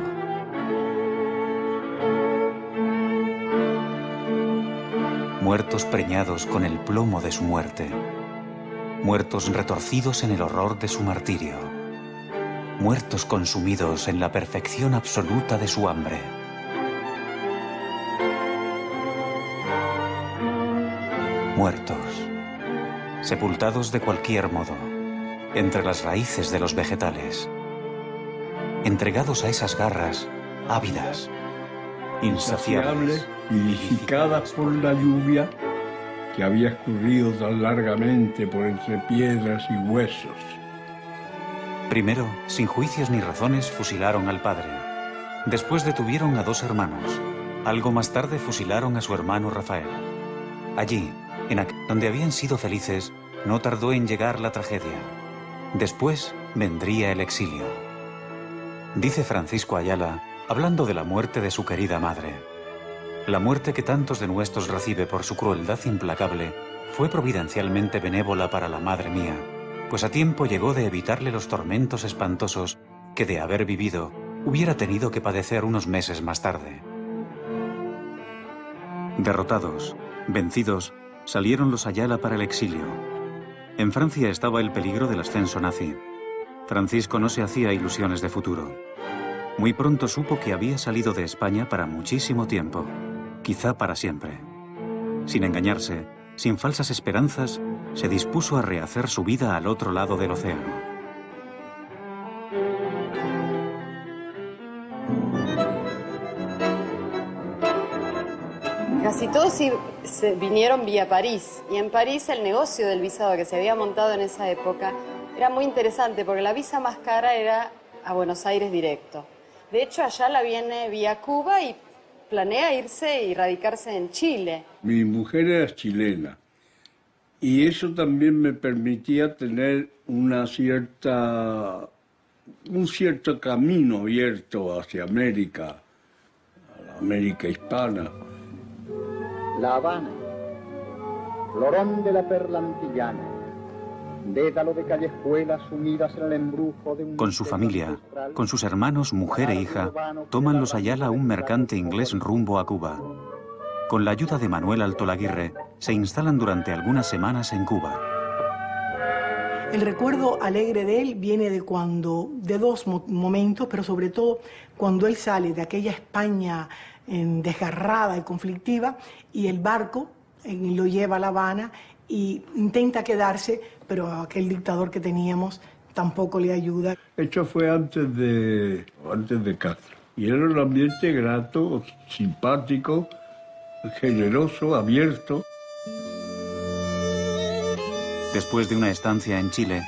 Muertos preñados con el plomo de su muerte. Muertos retorcidos en el horror de su martirio. Muertos consumidos en la perfección absoluta de su hambre. Muertos. Sepultados de cualquier modo, entre las raíces de los vegetales. Entregados a esas garras ávidas, insaciables, vivificadas por la lluvia que había escurrido tan largamente por entre piedras y huesos. Primero, sin juicios ni razones, fusilaron al padre. Después detuvieron a 2 hermanos. Algo más tarde fusilaron a su hermano Rafael. Allí, donde habían sido felices, no tardó en llegar la tragedia. Después vendría el exilio. Dice Francisco Ayala, hablando de la muerte de su querida madre. La muerte que tantos denuestos recibe por su crueldad implacable fue providencialmente benévola para la madre mía, pues a tiempo llegó de evitarle los tormentos espantosos que, de haber vivido, hubiera tenido que padecer unos meses más tarde. Derrotados, vencidos, salieron los Ayala para el exilio. En Francia estaba el peligro del ascenso nazi. Francisco no se hacía ilusiones de futuro. Muy pronto supo que había salido de España para muchísimo tiempo, quizá para siempre. Sin engañarse, sin falsas esperanzas, se dispuso a rehacer su vida al otro lado del océano. Casi todos se vinieron vía París, y en París el negocio del visado que se había montado en esa época era muy interesante porque la visa más cara era a Buenos Aires directo. De hecho, Ayala viene vía Cuba y planea irse y radicarse en Chile. Mi mujer era chilena y eso también me permitía tener un cierto camino abierto hacia América, a la América hispana. La Habana, florón de la perla antillana, dédalo de callejuelas sumidas en el embrujo de un... Con su familia, con sus hermanos, mujer e hija, toman los Ayala un mercante inglés rumbo a Cuba. Con la ayuda de Manuel Altolaguirre, se instalan durante algunas semanas en Cuba. El recuerdo alegre de él viene de dos momentos, pero sobre todo cuando él sale de aquella España desgarrada y conflictiva, y el barco lo lleva a La Habana y intenta quedarse, pero aquel dictador que teníamos tampoco le ayuda. Esto fue antes de Castro, y era un ambiente grato, simpático, generoso, abierto. Después de una estancia en Chile,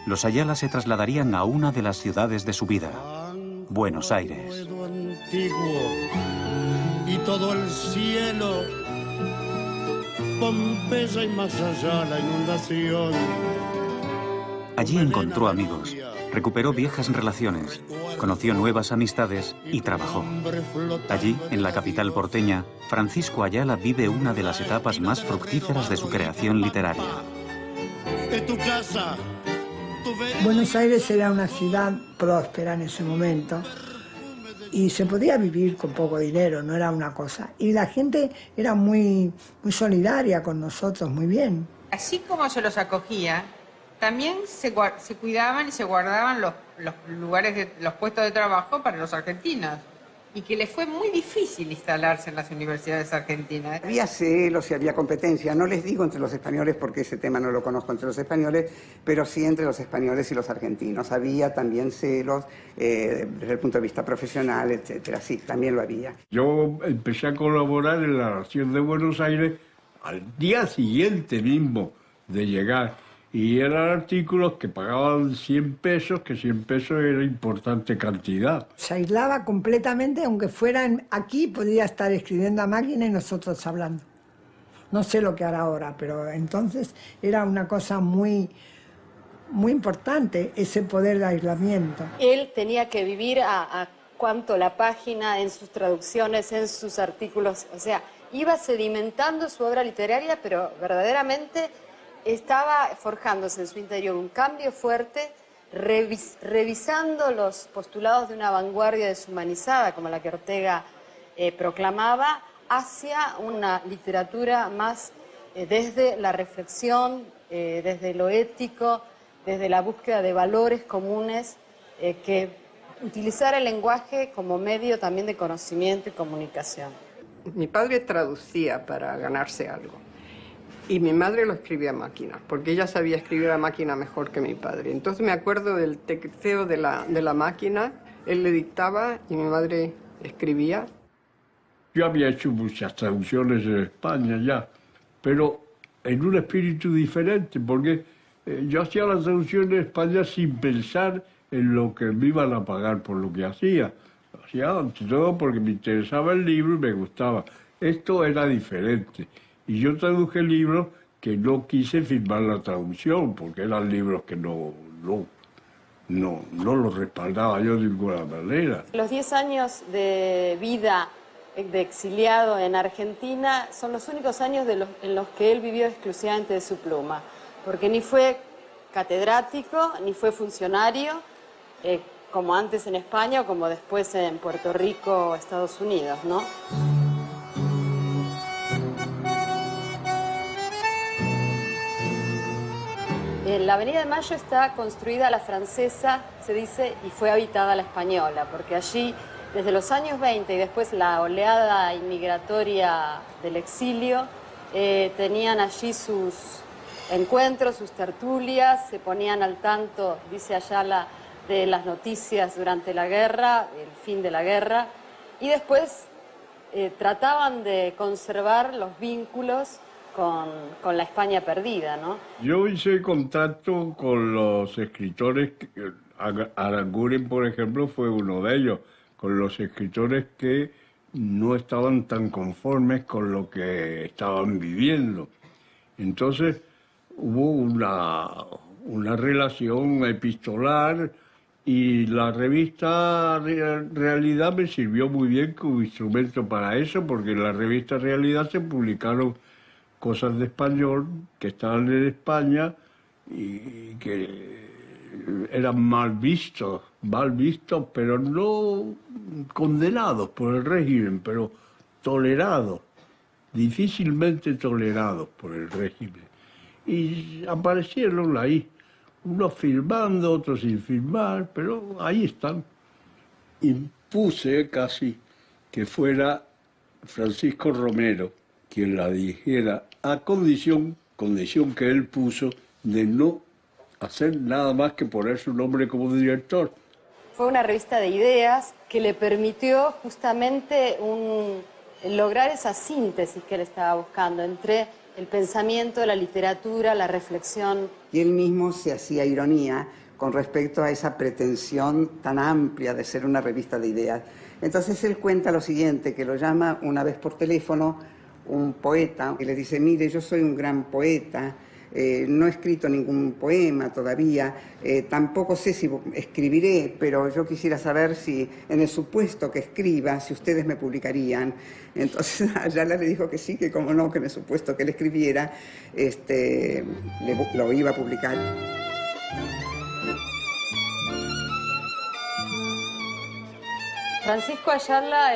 los Ayala se trasladarían a una de las ciudades de su vida, Buenos Aires. Y todo el cielo, Pompeya y más allá la inundación. Allí encontró amigos, recuperó viejas relaciones, conoció nuevas amistades y trabajó. Allí, en la capital porteña, Francisco Ayala vive una de las etapas más fructíferas de su creación literaria. Buenos Aires era una ciudad próspera en ese momento y se podía vivir con poco dinero, no era una cosa. Y la gente era muy solidaria con nosotros, muy bien. Así como se los acogía, también se cuidaban y se guardaban los lugares, los puestos de trabajo para los argentinos. Y que les fue muy difícil instalarse en las universidades argentinas. Había celos y había competencia, no les digo entre los españoles porque ese tema no lo conozco entre los españoles, pero sí entre los españoles y los argentinos. Había también celos desde el punto de vista profesional, etcétera. Sí, también lo había. Yo empecé a colaborar en la Nación de Buenos Aires al día siguiente mismo de llegar. Y eran artículos que pagaban 100 pesos, que 100 pesos era importante cantidad. Se aislaba completamente, aunque fueran aquí, podía estar escribiendo a máquina y nosotros hablando. No sé lo que hará ahora, pero entonces era una cosa muy importante, ese poder de aislamiento. Él tenía que vivir a cuanto la página, en sus traducciones, en sus artículos, o sea, iba sedimentando su obra literaria, pero verdaderamente estaba forjándose en su interior un cambio fuerte, revisando los postulados de una vanguardia deshumanizada, como la que Ortega proclamaba, hacia una literatura más desde la reflexión, desde lo ético, desde la búsqueda de valores comunes, que utilizar el lenguaje como medio también de conocimiento y comunicación. Mi padre traducía para ganarse algo. Y mi madre lo escribía a máquina, porque ella sabía escribir a máquina mejor que mi padre. Entonces me acuerdo del tecleo de la máquina, él le dictaba y mi madre escribía. Yo había hecho muchas traducciones en España ya, pero en un espíritu diferente, porque yo hacía las traducciones en España sin pensar en lo que me iban a pagar por lo que hacía. Lo hacía ante todo porque me interesaba el libro y me gustaba. Esto era diferente. Y yo traduje libros que no quise firmar la traducción, porque eran libros que no los respaldaba yo de ninguna manera. Los 10 años de vida de exiliado en Argentina son los únicos años en los que él vivió exclusivamente de su pluma, porque ni fue catedrático ni fue funcionario, como antes en España o como después en Puerto Rico o Estados Unidos, ¿no? La Avenida de Mayo está construida a la francesa, se dice, y fue habitada a la española, porque allí, desde los años 20 y después la oleada inmigratoria del exilio, tenían allí sus encuentros, sus tertulias, se ponían al tanto, dice Ayala, de las noticias durante la guerra, el fin de la guerra, y después trataban de conservar los vínculos con la España perdida, ¿no? Yo hice contacto con los escritores, Aranguren, por ejemplo, fue uno de ellos, con los escritores que no estaban tan conformes con lo que estaban viviendo. Entonces hubo una relación epistolar y la revista Realidad me sirvió muy bien como instrumento para eso, porque en la revista Realidad se publicaron cosas de español que estaban en España y que eran mal vistos, pero no condenados por el régimen, pero tolerados, difícilmente tolerados por el régimen. Y aparecieron ahí, unos firmando, otros sin firmar, pero ahí están. Impuse casi que fuera Francisco Romero quien la dirigiera, a condición que él puso de no hacer nada más que poner su nombre como director. Fue una revista de ideas que le permitió justamente lograr esa síntesis que él estaba buscando entre el pensamiento, la literatura, la reflexión. Y él mismo se hacía ironía con respecto a esa pretensión tan amplia de ser una revista de ideas. Entonces él cuenta lo siguiente, que lo llama una vez por teléfono un poeta y le dice: mire, yo soy un gran poeta, no he escrito ningún poema todavía, tampoco sé si escribiré, pero yo quisiera saber si, en el supuesto que escriba, si ustedes me publicarían. Entonces Ayala le dijo que sí, que como no, que en el supuesto que él escribiera, lo iba a publicar. Francisco Ayala,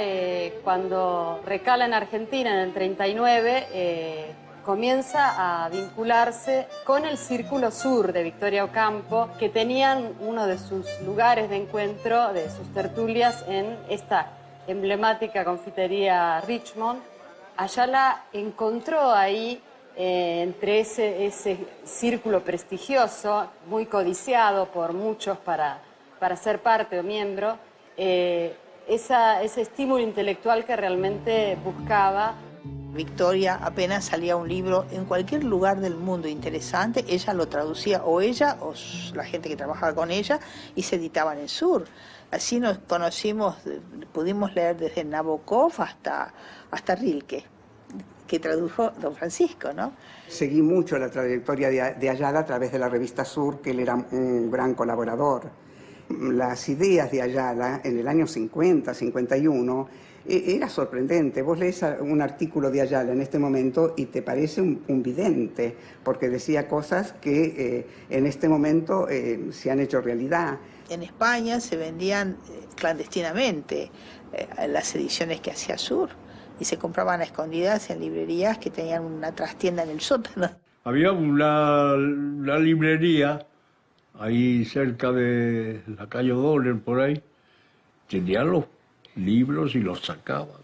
cuando recala en Argentina en el 39, comienza a vincularse con el Círculo Sur de Victoria Ocampo, que tenían uno de sus lugares de encuentro, de sus tertulias, en esta emblemática confitería Richmond. Ayala encontró ahí, entre ese círculo prestigioso, muy codiciado por muchos para ser parte o miembro, ese estímulo intelectual que realmente buscaba. Victoria, apenas salía un libro en cualquier lugar del mundo interesante, ella lo traducía, o ella o la gente que trabajaba con ella, y se editaba en el sur. Así nos conocimos, pudimos leer desde Nabokov hasta Rilke, que tradujo don Francisco, ¿no? Seguí mucho la trayectoria de Ayala a través de la revista Sur, que él era un gran colaborador. Las ideas de Ayala en el año 50, 51, era sorprendente. Vos lees un artículo de Ayala en este momento y te parece un vidente, porque decía cosas que en este momento se han hecho realidad. En España se vendían clandestinamente las ediciones que hacía Sur y se compraban a escondidas en librerías que tenían una trastienda en el sótano. Había una librería ahí cerca de la calle O'Donnell, por ahí, tenían los libros y los sacaban,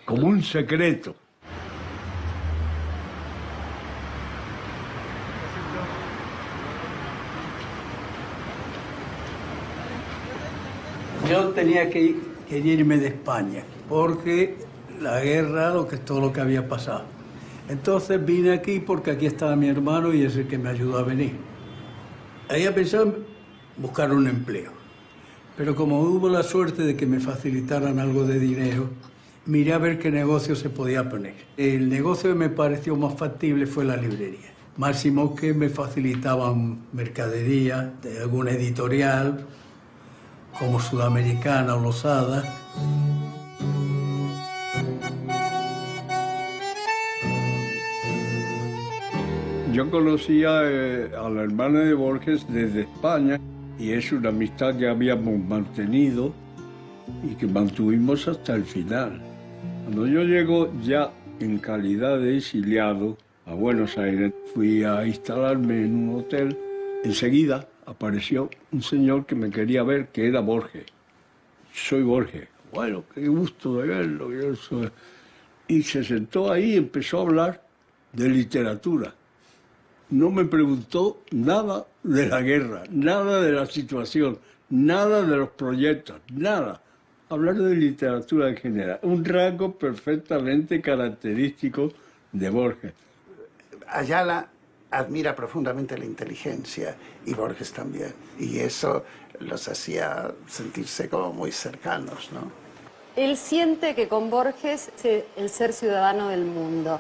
como un secreto. Yo tenía que irme de España, porque la guerra, todo lo que había pasado. Entonces vine aquí porque aquí estaba mi hermano y es el que me ayudó a venir. Ahí pensé en buscar un empleo. Pero como hubo la suerte de que me facilitaran algo de dinero, miré a ver qué negocio se podía poner. El negocio que me pareció más factible fue la librería. Máximo que me facilitaban mercadería de alguna editorial, como Sudamericana o Losada. Yo conocía a la hermana de Borges desde España y es una amistad que habíamos mantenido y que mantuvimos hasta el final. Cuando yo llego ya en calidad de exiliado a Buenos Aires, fui a instalarme en un hotel. Enseguida apareció un señor que me quería ver, que era Borges. Soy Borges. Bueno, qué gusto de verlo. Y se sentó ahí y empezó a hablar de literatura. No me preguntó nada de la guerra, nada de la situación, nada de los proyectos, nada. Hablar de literatura en general, un rasgo perfectamente característico de Borges. Ayala admira profundamente la inteligencia y Borges también, y eso los hacía sentirse como muy cercanos, ¿no? Él siente que con Borges es el ser ciudadano del mundo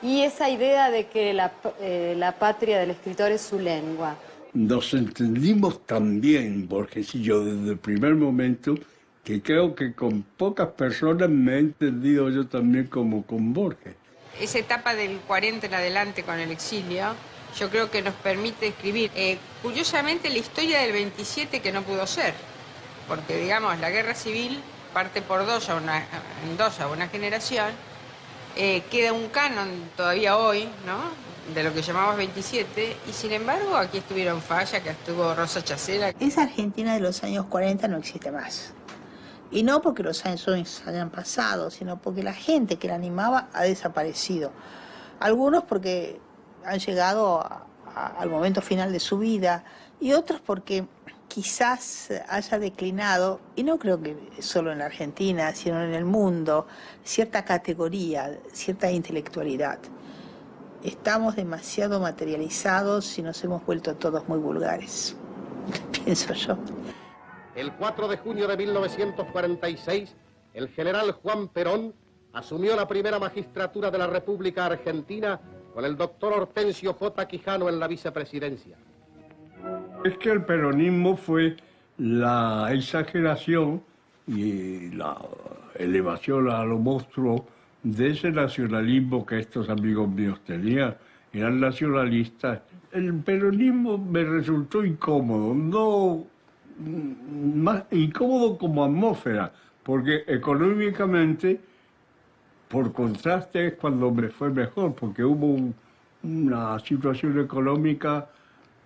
y esa idea de que la patria del escritor es su lengua. Nos entendimos tan bien, Borges y yo, desde el primer momento, que creo que con pocas personas me he entendido yo también como con Borges. Esa etapa del 40 en adelante con el exilio, yo creo que nos permite escribir. Curiosamente, la historia del 27 que no pudo ser, porque, digamos, la guerra civil parte por dos a una generación, queda un canon todavía hoy, ¿no?, de lo que llamamos 27, y sin embargo aquí estuvieron Falla, que estuvo Rosa Chacera. Esa Argentina de los años 40 no existe más. Y no porque los años hayan pasado, sino porque la gente que la animaba ha desaparecido. Algunos porque han llegado al momento final de su vida y otros porque quizás haya declinado, y no creo que solo en la Argentina, sino en el mundo, cierta categoría, cierta intelectualidad. Estamos demasiado materializados y nos hemos vuelto todos muy vulgares, pienso yo. El 4 de junio de 1946, el general Juan Perón asumió la primera magistratura de la República Argentina con el doctor Hortensio J. Quijano en la vicepresidencia. Es que el peronismo fue la exageración y la elevación a lo monstruo de ese nacionalismo que estos amigos míos tenían. Eran nacionalistas. El peronismo me resultó incómodo, no más incómodo como atmósfera, porque económicamente, por contraste, es cuando me fue mejor, porque hubo una situación económica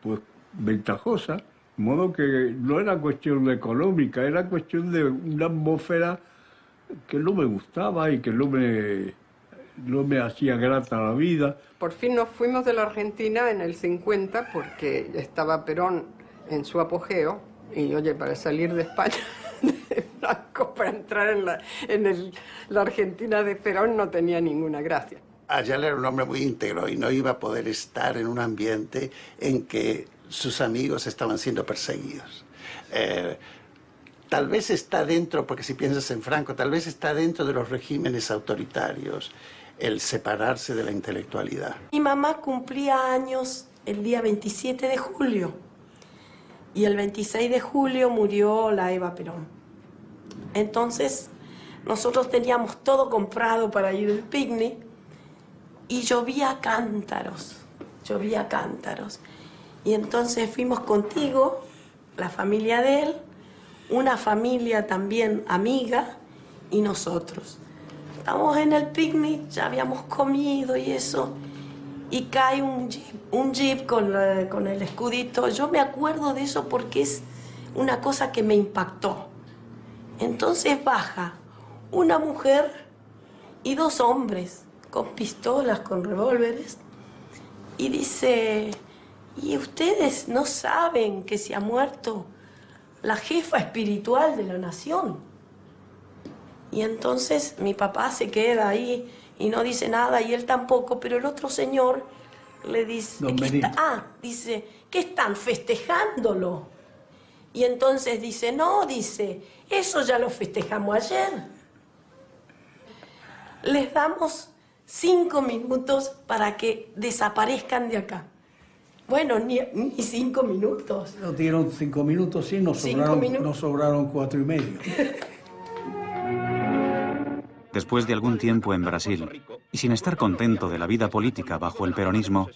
pues ventajosa, de modo que no era cuestión de económica, era cuestión de una atmósfera que no me gustaba y que no me hacía grata la vida. Por fin nos fuimos de la Argentina en el 50 porque estaba Perón en su apogeo y, oye, para salir de España de Franco, para entrar en la Argentina de Perón no tenía ninguna gracia. Ayala era un hombre muy íntegro y no iba a poder estar en un ambiente en que sus amigos estaban siendo perseguidos. Tal vez está dentro, porque si piensas en Franco, tal vez está dentro de los regímenes autoritarios el separarse de la intelectualidad. Mi mamá cumplía años el día 27 de julio y el 26 de julio murió la Eva Perón. Entonces nosotros teníamos todo comprado para ir al picnic y llovía cántaros. Y entonces fuimos contigo, la familia de él, una familia también amiga y nosotros. Estamos en el picnic, ya habíamos comido y eso, y cae un jeep con el escudito. Yo me acuerdo de eso porque es una cosa que me impactó. Entonces baja una mujer y dos hombres con pistolas, con revólveres, y dice, ¿y ustedes no saben que se ha muerto la jefa espiritual de la nación? Y entonces mi papá se queda ahí y no dice nada, y él tampoco, pero el otro señor le dice, dice, ¿qué están festejándolo? Y entonces dice, no, dice, eso ya lo festejamos ayer. Les damos 5 minutos para que desaparezcan de acá. Bueno, ni 5 minutos. Nos dieron 5 minutos, sí, nos sobraron 4 y medio. Después de algún tiempo en Brasil, y sin estar contento de la vida política bajo el peronismo,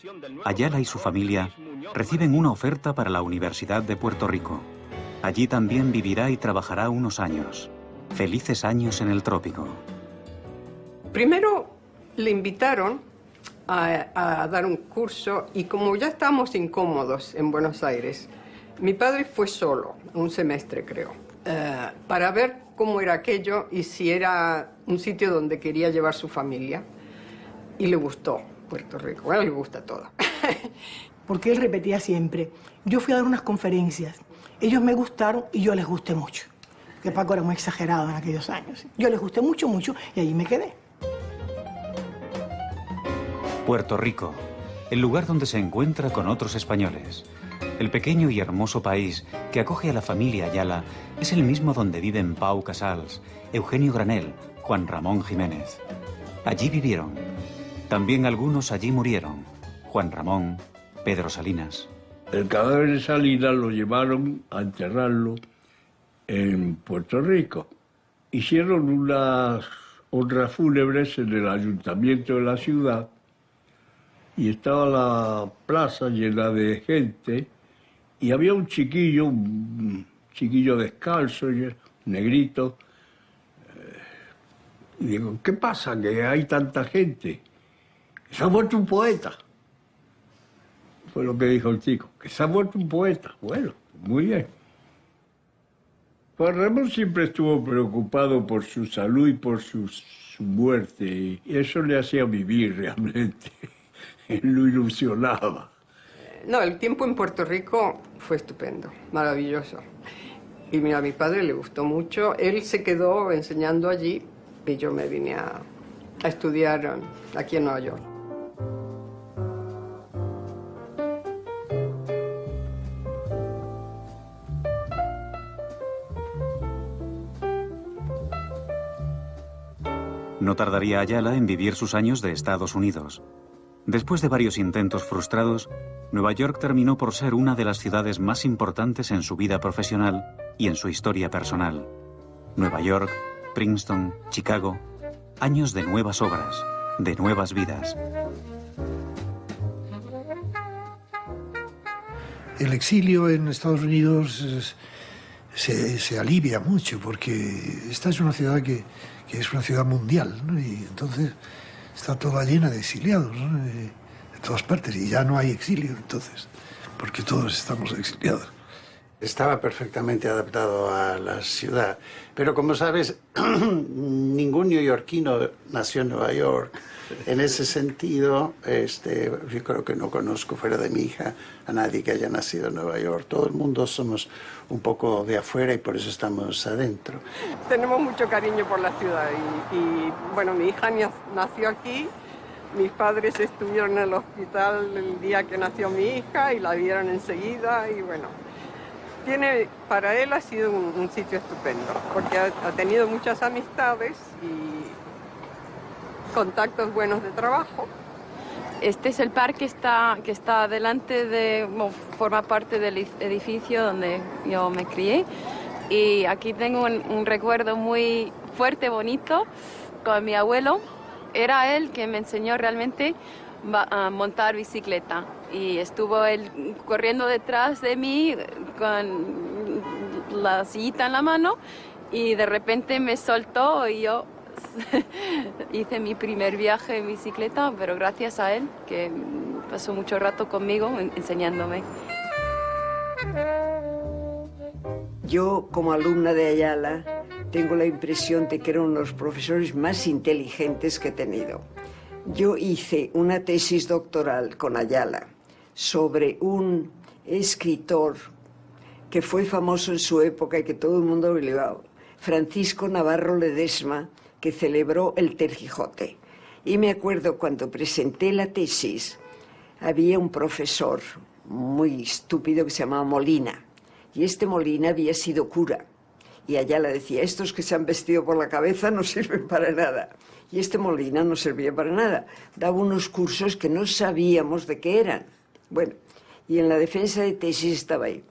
Ayala y su familia reciben una oferta para la Universidad de Puerto Rico. Allí también vivirá y trabajará unos años. Felices años en el trópico. Primero le invitaron a dar un curso y como ya estábamos incómodos en Buenos Aires, mi padre fue solo, un semestre creo, para ver cómo era aquello y si era un sitio donde quería llevar su familia. Y le gustó Puerto Rico, bueno, le gusta todo. Porque él repetía siempre, yo fui a dar unas conferencias, ellos me gustaron y yo les gusté mucho. Que Paco era muy exagerado en aquellos años. Yo les gusté mucho, mucho y allí me quedé. Puerto Rico, el lugar donde se encuentra con otros españoles. El pequeño y hermoso país que acoge a la familia Ayala es el mismo donde viven Pau Casals, Eugenio Granell, Juan Ramón Jiménez. Allí vivieron. También algunos allí murieron. Juan Ramón, Pedro Salinas. El cadáver de Salinas lo llevaron a enterrarlo en Puerto Rico. Hicieron unas honras fúnebres en el ayuntamiento de la ciudad y estaba la plaza llena de gente y había un chiquillo descalzo, negrito. Y digo, ¿qué pasa que hay tanta gente? Se ha muerto un poeta. Fue lo que dijo el chico, que se ha muerto un poeta. Bueno, muy bien. Juan Ramón siempre estuvo preocupado por su salud y por su muerte, y eso le hacía vivir realmente. Él lo ilusionaba. No, el tiempo en Puerto Rico fue estupendo, maravilloso. Y mira, a mi padre le gustó mucho. Él se quedó enseñando allí y yo me vine a estudiar aquí en Nueva York. No tardaría Ayala en vivir sus años de Estados Unidos. Después de varios intentos frustrados, Nueva York terminó por ser una de las ciudades más importantes en su vida profesional y en su historia personal. Nueva York, Princeton, Chicago, años de nuevas obras, de nuevas vidas. El exilio en Estados Unidos se alivia mucho porque esta es una ciudad que es una ciudad mundial, ¿no? Y entonces está toda llena de exiliados, ¿no? De todas partes, y ya no hay exilio entonces, porque todos estamos exiliados. Estaba perfectamente adaptado a la ciudad, pero como sabes, ningún neoyorquino nació en Nueva York. En ese sentido, yo creo que no conozco fuera de mi hija a nadie que haya nacido en Nueva York. Todo el mundo somos un poco de afuera y por eso estamos adentro. Tenemos mucho cariño por la ciudad y bueno, mi hija nació aquí, mis padres estuvieron en el hospital el día que nació mi hija y la vieron enseguida y bueno, para él ha sido un sitio estupendo porque ha tenido muchas amistades y contactos buenos de trabajo. Este es el parque que está delante forma parte del edificio donde yo me crié. Y aquí tengo un recuerdo muy fuerte, bonito, con mi abuelo. Era él que me enseñó realmente a montar bicicleta. Y estuvo él corriendo detrás de mí con la sillita en la mano y de repente me soltó y yo hice mi primer viaje en bicicleta, pero gracias a él, que pasó mucho rato conmigo enseñándome. Yo, como alumna de Ayala, tengo la impresión de que era uno de los profesores más inteligentes que he tenido. Yo hice una tesis doctoral con Ayala sobre un escritor que fue famoso en su época y que todo el mundo olvidó, Francisco Navarro Ledesma, que celebró el Quijote. Y me acuerdo cuando presenté la tesis, había un profesor muy estúpido que se llamaba Molina, y este Molina había sido cura. Y Ayala decía, estos que se han vestido por la cabeza no sirven para nada. Y este Molina no servía para nada. Daba unos cursos que no sabíamos de qué eran. Bueno, y en la defensa de tesis estaba ahí.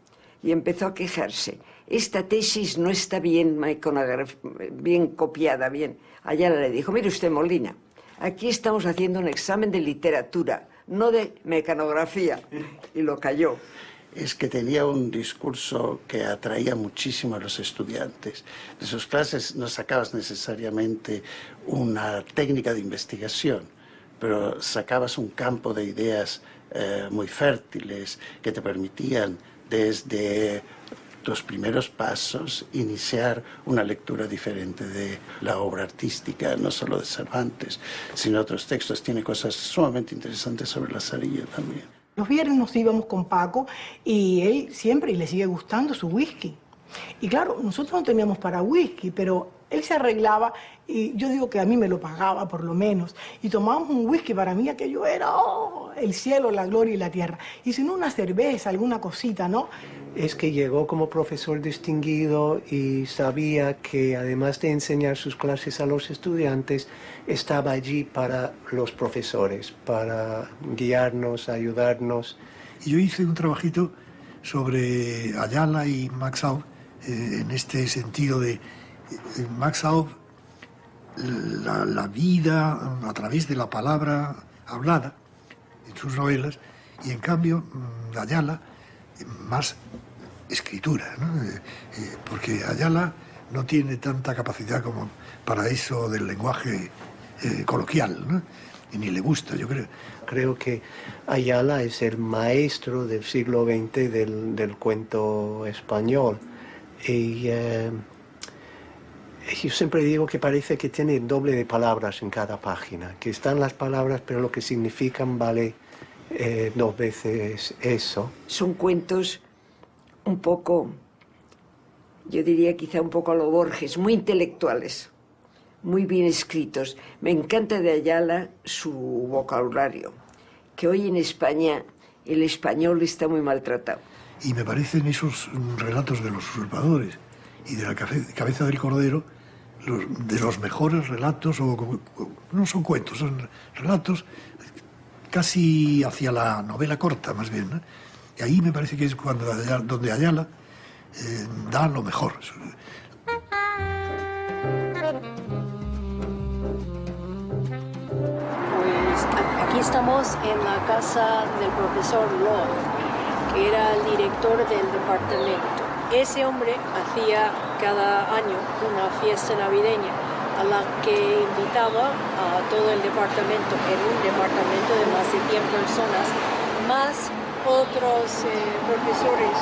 Y empezó a quejarse. esta tesis no está bien copiada, bien. Ayala le dijo, mire usted, Molina, aquí estamos haciendo un examen de literatura, no de mecanografía. Y lo cayó. Es que tenía un discurso que atraía muchísimo a los estudiantes. De sus clases no sacabas necesariamente una técnica de investigación, pero sacabas un campo de ideas muy fértiles que te permitían desde tus primeros pasos iniciar una lectura diferente de la obra artística, no solo de Cervantes, sino otros textos. Tiene cosas sumamente interesantes sobre Lazarillo también. Los viernes nos íbamos con Paco y él siempre le sigue gustando su whisky. Y claro, nosotros no teníamos para whisky, pero él se arreglaba y yo digo que a mí me lo pagaba por lo menos. Y tomábamos un whisky, para mí aquello era el cielo, la gloria y la tierra. Y si no, una cerveza, alguna cosita, ¿no? Es que llegó como profesor distinguido y sabía que además de enseñar sus clases a los estudiantes, estaba allí para los profesores, para guiarnos, ayudarnos. Yo hice un trabajito sobre Ayala y Max Aub, en este sentido de Max Aub, la vida a través de la palabra hablada en sus novelas, y en cambio Ayala más escritura, ¿no? Porque Ayala no tiene tanta capacidad como para eso del lenguaje coloquial, ¿no? Y ni le gusta, yo creo. Creo que Ayala es el maestro del siglo XX del cuento español. Y yo siempre digo que parece que tiene el doble de palabras en cada página, que están las palabras, pero lo que significan vale dos veces eso. Son cuentos un poco, yo diría quizá un poco a lo Borges, muy intelectuales, muy bien escritos. Me encanta de Ayala su vocabulario, que hoy en España el español está muy maltratado. Y me parecen esos relatos de los usurpadores y de la cabeza del cordero de los mejores relatos, no son cuentos, son relatos casi hacia la novela corta, más bien, ¿no? Y ahí me parece que es donde Ayala da lo mejor. Pues aquí estamos en la casa del profesor Love, que era el director del departamento. Ese hombre hacía cada año una fiesta navideña a la que invitaba a todo el departamento, en un departamento de más de 100 personas, más otros profesores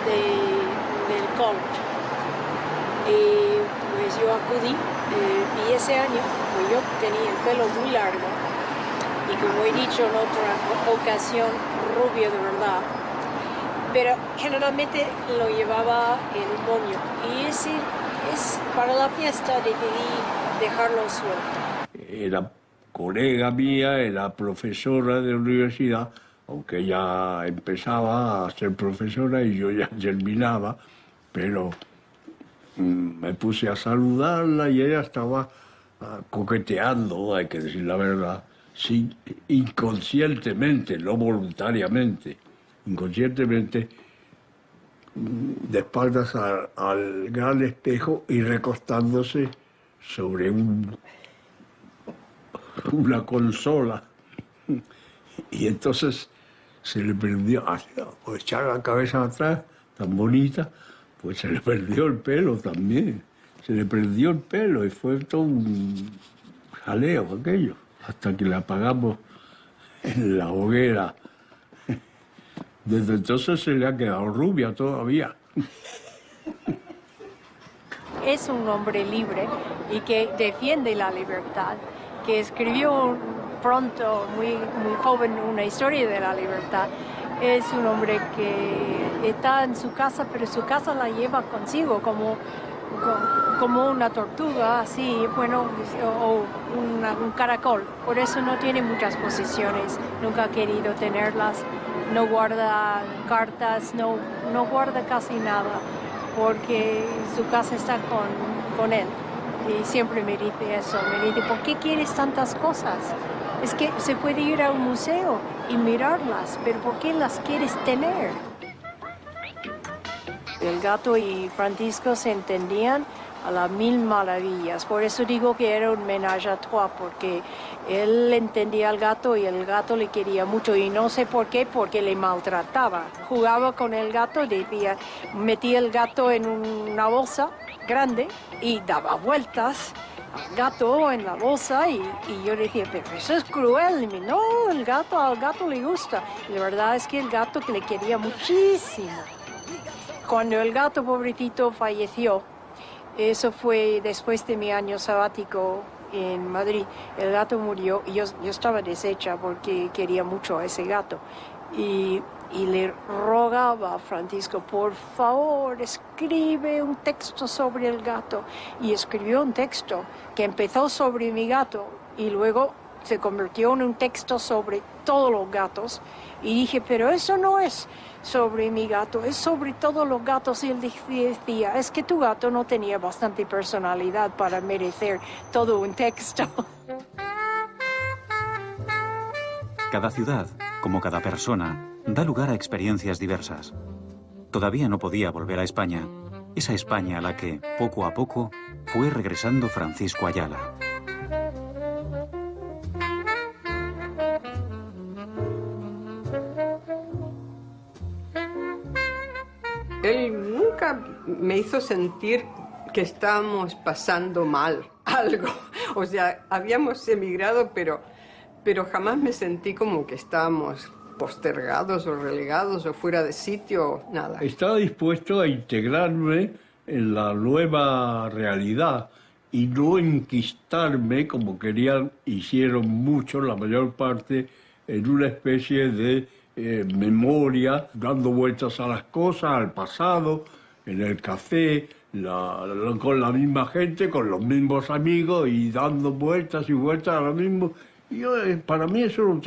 del college. Y pues yo acudí, y ese año pues yo tenía el pelo muy largo y, como he dicho en otra ocasión, rubio de verdad, pero generalmente lo llevaba en un moño, y para la fiesta decidí dejarlo suelto. Era colega mía, era profesora de la universidad, aunque ella empezaba a ser profesora y yo ya terminaba, pero me puse a saludarla y ella estaba coqueteando, hay que decir la verdad, sí, inconscientemente, no voluntariamente, inconscientemente, de espaldas al gran espejo y recostándose sobre una consola. Y entonces se le perdió, pues echar la cabeza atrás, tan bonita, pues se le perdió el pelo también. Se le perdió el pelo y fue todo un jaleo aquello, hasta que le apagamos en la hoguera. Desde entonces se le ha quedado rubia todavía. Es un hombre libre y que defiende la libertad, que escribió pronto, muy joven, una historia de la libertad. Es un hombre que está en su casa, pero su casa la lleva consigo como una tortuga, así, bueno, o un caracol. Por eso no tiene muchas posesiones, nunca ha querido tenerlas, no guarda cartas, no guarda casi nada, porque su casa está con él. Y siempre me dice eso, me dice, ¿por qué quieres tantas cosas? Es que se puede ir a un museo y mirarlas, pero ¿por qué las quieres tener? El gato y Francisco se entendían a las mil maravillas. Por eso digo que era un ménage à trois, porque él entendía al gato y el gato le quería mucho. Y no sé por qué, porque le maltrataba. Jugaba con el gato, decía, metía el gato en una bolsa grande y daba vueltas al gato en la bolsa y yo decía, pero eso es cruel. Y no, al gato le gusta. Y la verdad es que el gato le quería muchísimo. Cuando el gato pobrecito falleció, eso fue después de mi año sabático en Madrid, el gato murió y yo estaba deshecha porque quería mucho a ese gato. Y le rogaba a Francisco, por favor, escribe un texto sobre el gato. Y escribió un texto que empezó sobre mi gato y luego se convirtió en un texto sobre todos los gatos. Y dije, pero eso no es sobre mi gato, es sobre todos los gatos. Y él decía, es que tu gato no tenía bastante personalidad para merecer todo un texto. Cada ciudad, como cada persona, da lugar a experiencias diversas. Todavía no podía volver a España, esa España a la que, poco a poco, fue regresando Francisco Ayala. Él nunca me hizo sentir que estábamos pasando mal algo. O sea, habíamos emigrado, pero jamás me sentí como que estábamos postergados o relegados o fuera de sitio, nada. Estaba dispuesto a integrarme en la nueva realidad y no enquistarme, como hicieron muchos, la mayor parte, en una especie de memoria, dando vueltas a las cosas, al pasado, en el café, con la misma gente, con los mismos amigos y dando vueltas y vueltas a lo mismo. Para mí eso no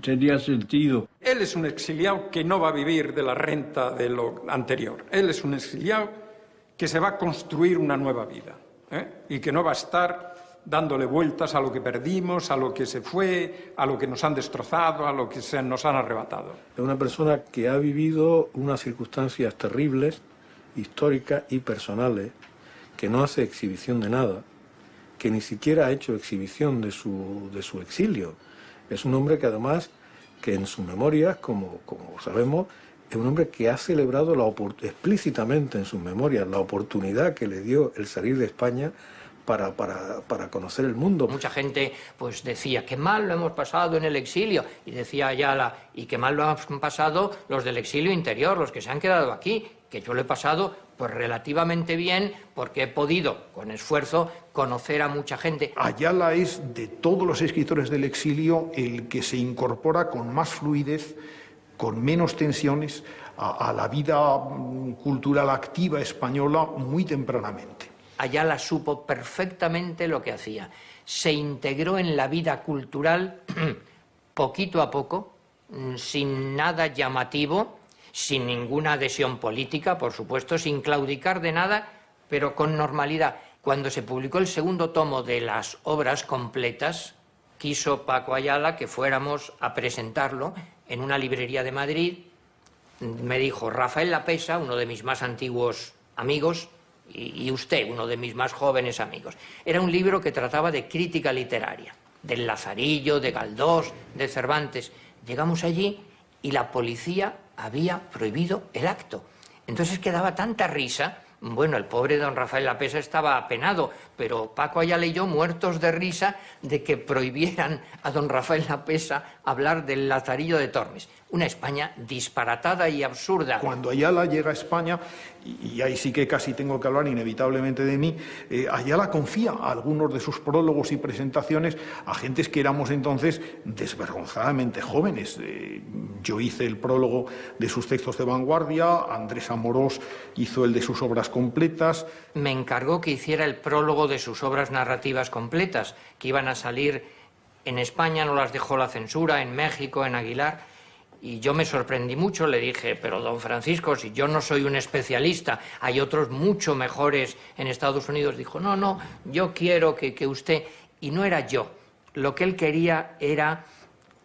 tenía sentido. Él es un exiliado que no va a vivir de la renta de lo anterior. Él es un exiliado que se va a construir una nueva vida, y que no va a estar dándole vueltas a lo que perdimos, a lo que se fue, a lo que nos han destrozado, a lo que nos han arrebatado. Es una persona que ha vivido unas circunstancias terribles, históricas y personales, que no hace exhibición de nada, que ni siquiera ha hecho exhibición de su exilio. Es un hombre que además, que en sus memorias, como sabemos, es un hombre que ha celebrado explícitamente en sus memorias la oportunidad que le dio el salir de España para conocer el mundo. Mucha gente pues decía, qué mal lo hemos pasado en el exilio, y decía Ayala, y qué mal lo han pasado los del exilio interior, los que se han quedado aquí, que yo lo he pasado pues relativamente bien, porque he podido, con esfuerzo, conocer a mucha gente. Ayala es, de todos los escritores del exilio, el que se incorpora con más fluidez, con menos tensiones, a la vida cultural activa española muy tempranamente. Ayala supo perfectamente lo que hacía. Se integró en la vida cultural poquito a poco, sin nada llamativo, sin ninguna adhesión política, por supuesto, sin claudicar de nada, pero con normalidad. Cuando se publicó el segundo tomo de las obras completas, quiso Paco Ayala que fuéramos a presentarlo en una librería de Madrid. Me dijo, Rafael Lapesa, uno de mis más antiguos amigos, y usted, uno de mis más jóvenes amigos. Era un libro que trataba de crítica literaria, del Lazarillo, de Galdós, de Cervantes. Llegamos allí y la policía había prohibido el acto. Entonces quedaba tanta risa. Bueno, el pobre don Rafael Lapesa estaba apenado, pero Paco Ayala y yo muertos de risa de que prohibieran a don Rafael Lapesa hablar del Lazarillo de Tormes. Una España disparatada y absurda. Cuando Ayala llega a España, y ahí sí que casi tengo que hablar inevitablemente de mí, Ayala confía a algunos de sus prólogos y presentaciones a gentes que éramos entonces desvergonzadamente jóvenes. Yo hice el prólogo de sus textos de vanguardia, Andrés Amorós hizo el de sus obras completas. Me encargó que hiciera el prólogo de sus obras narrativas completas, que iban a salir en España, no las dejó la censura, en México, en Aguilar. Y yo me sorprendí mucho, le dije, pero don Francisco, si yo no soy un especialista, hay otros mucho mejores en Estados Unidos. Dijo, no, yo quiero que usted... Y no era yo. Lo que él quería era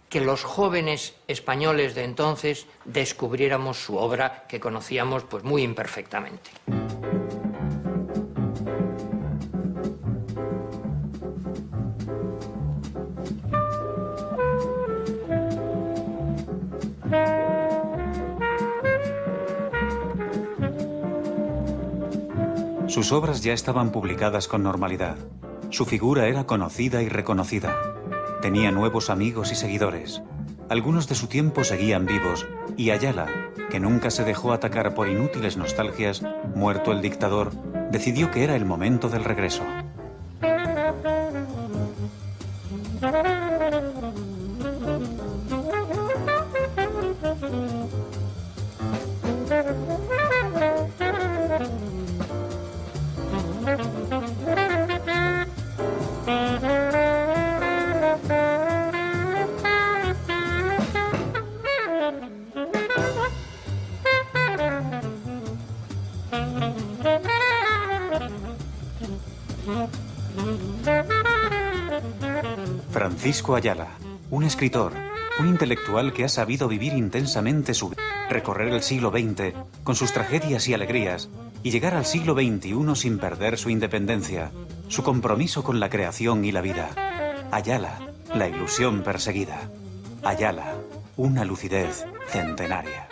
que los jóvenes españoles de entonces descubriéramos su obra, que conocíamos pues muy imperfectamente. Sus obras ya estaban publicadas con normalidad. Su figura era conocida y reconocida. Tenía nuevos amigos y seguidores. Algunos de su tiempo seguían vivos, y Ayala, que nunca se dejó atacar por inútiles nostalgias, muerto el dictador, decidió que era el momento del regreso. Francisco Ayala, un escritor, un intelectual que ha sabido vivir intensamente su vida, recorrer el siglo XX con sus tragedias y alegrías y llegar al siglo XXI sin perder su independencia, su compromiso con la creación y la vida. Ayala, la ilusión perseguida. Ayala, una lucidez centenaria.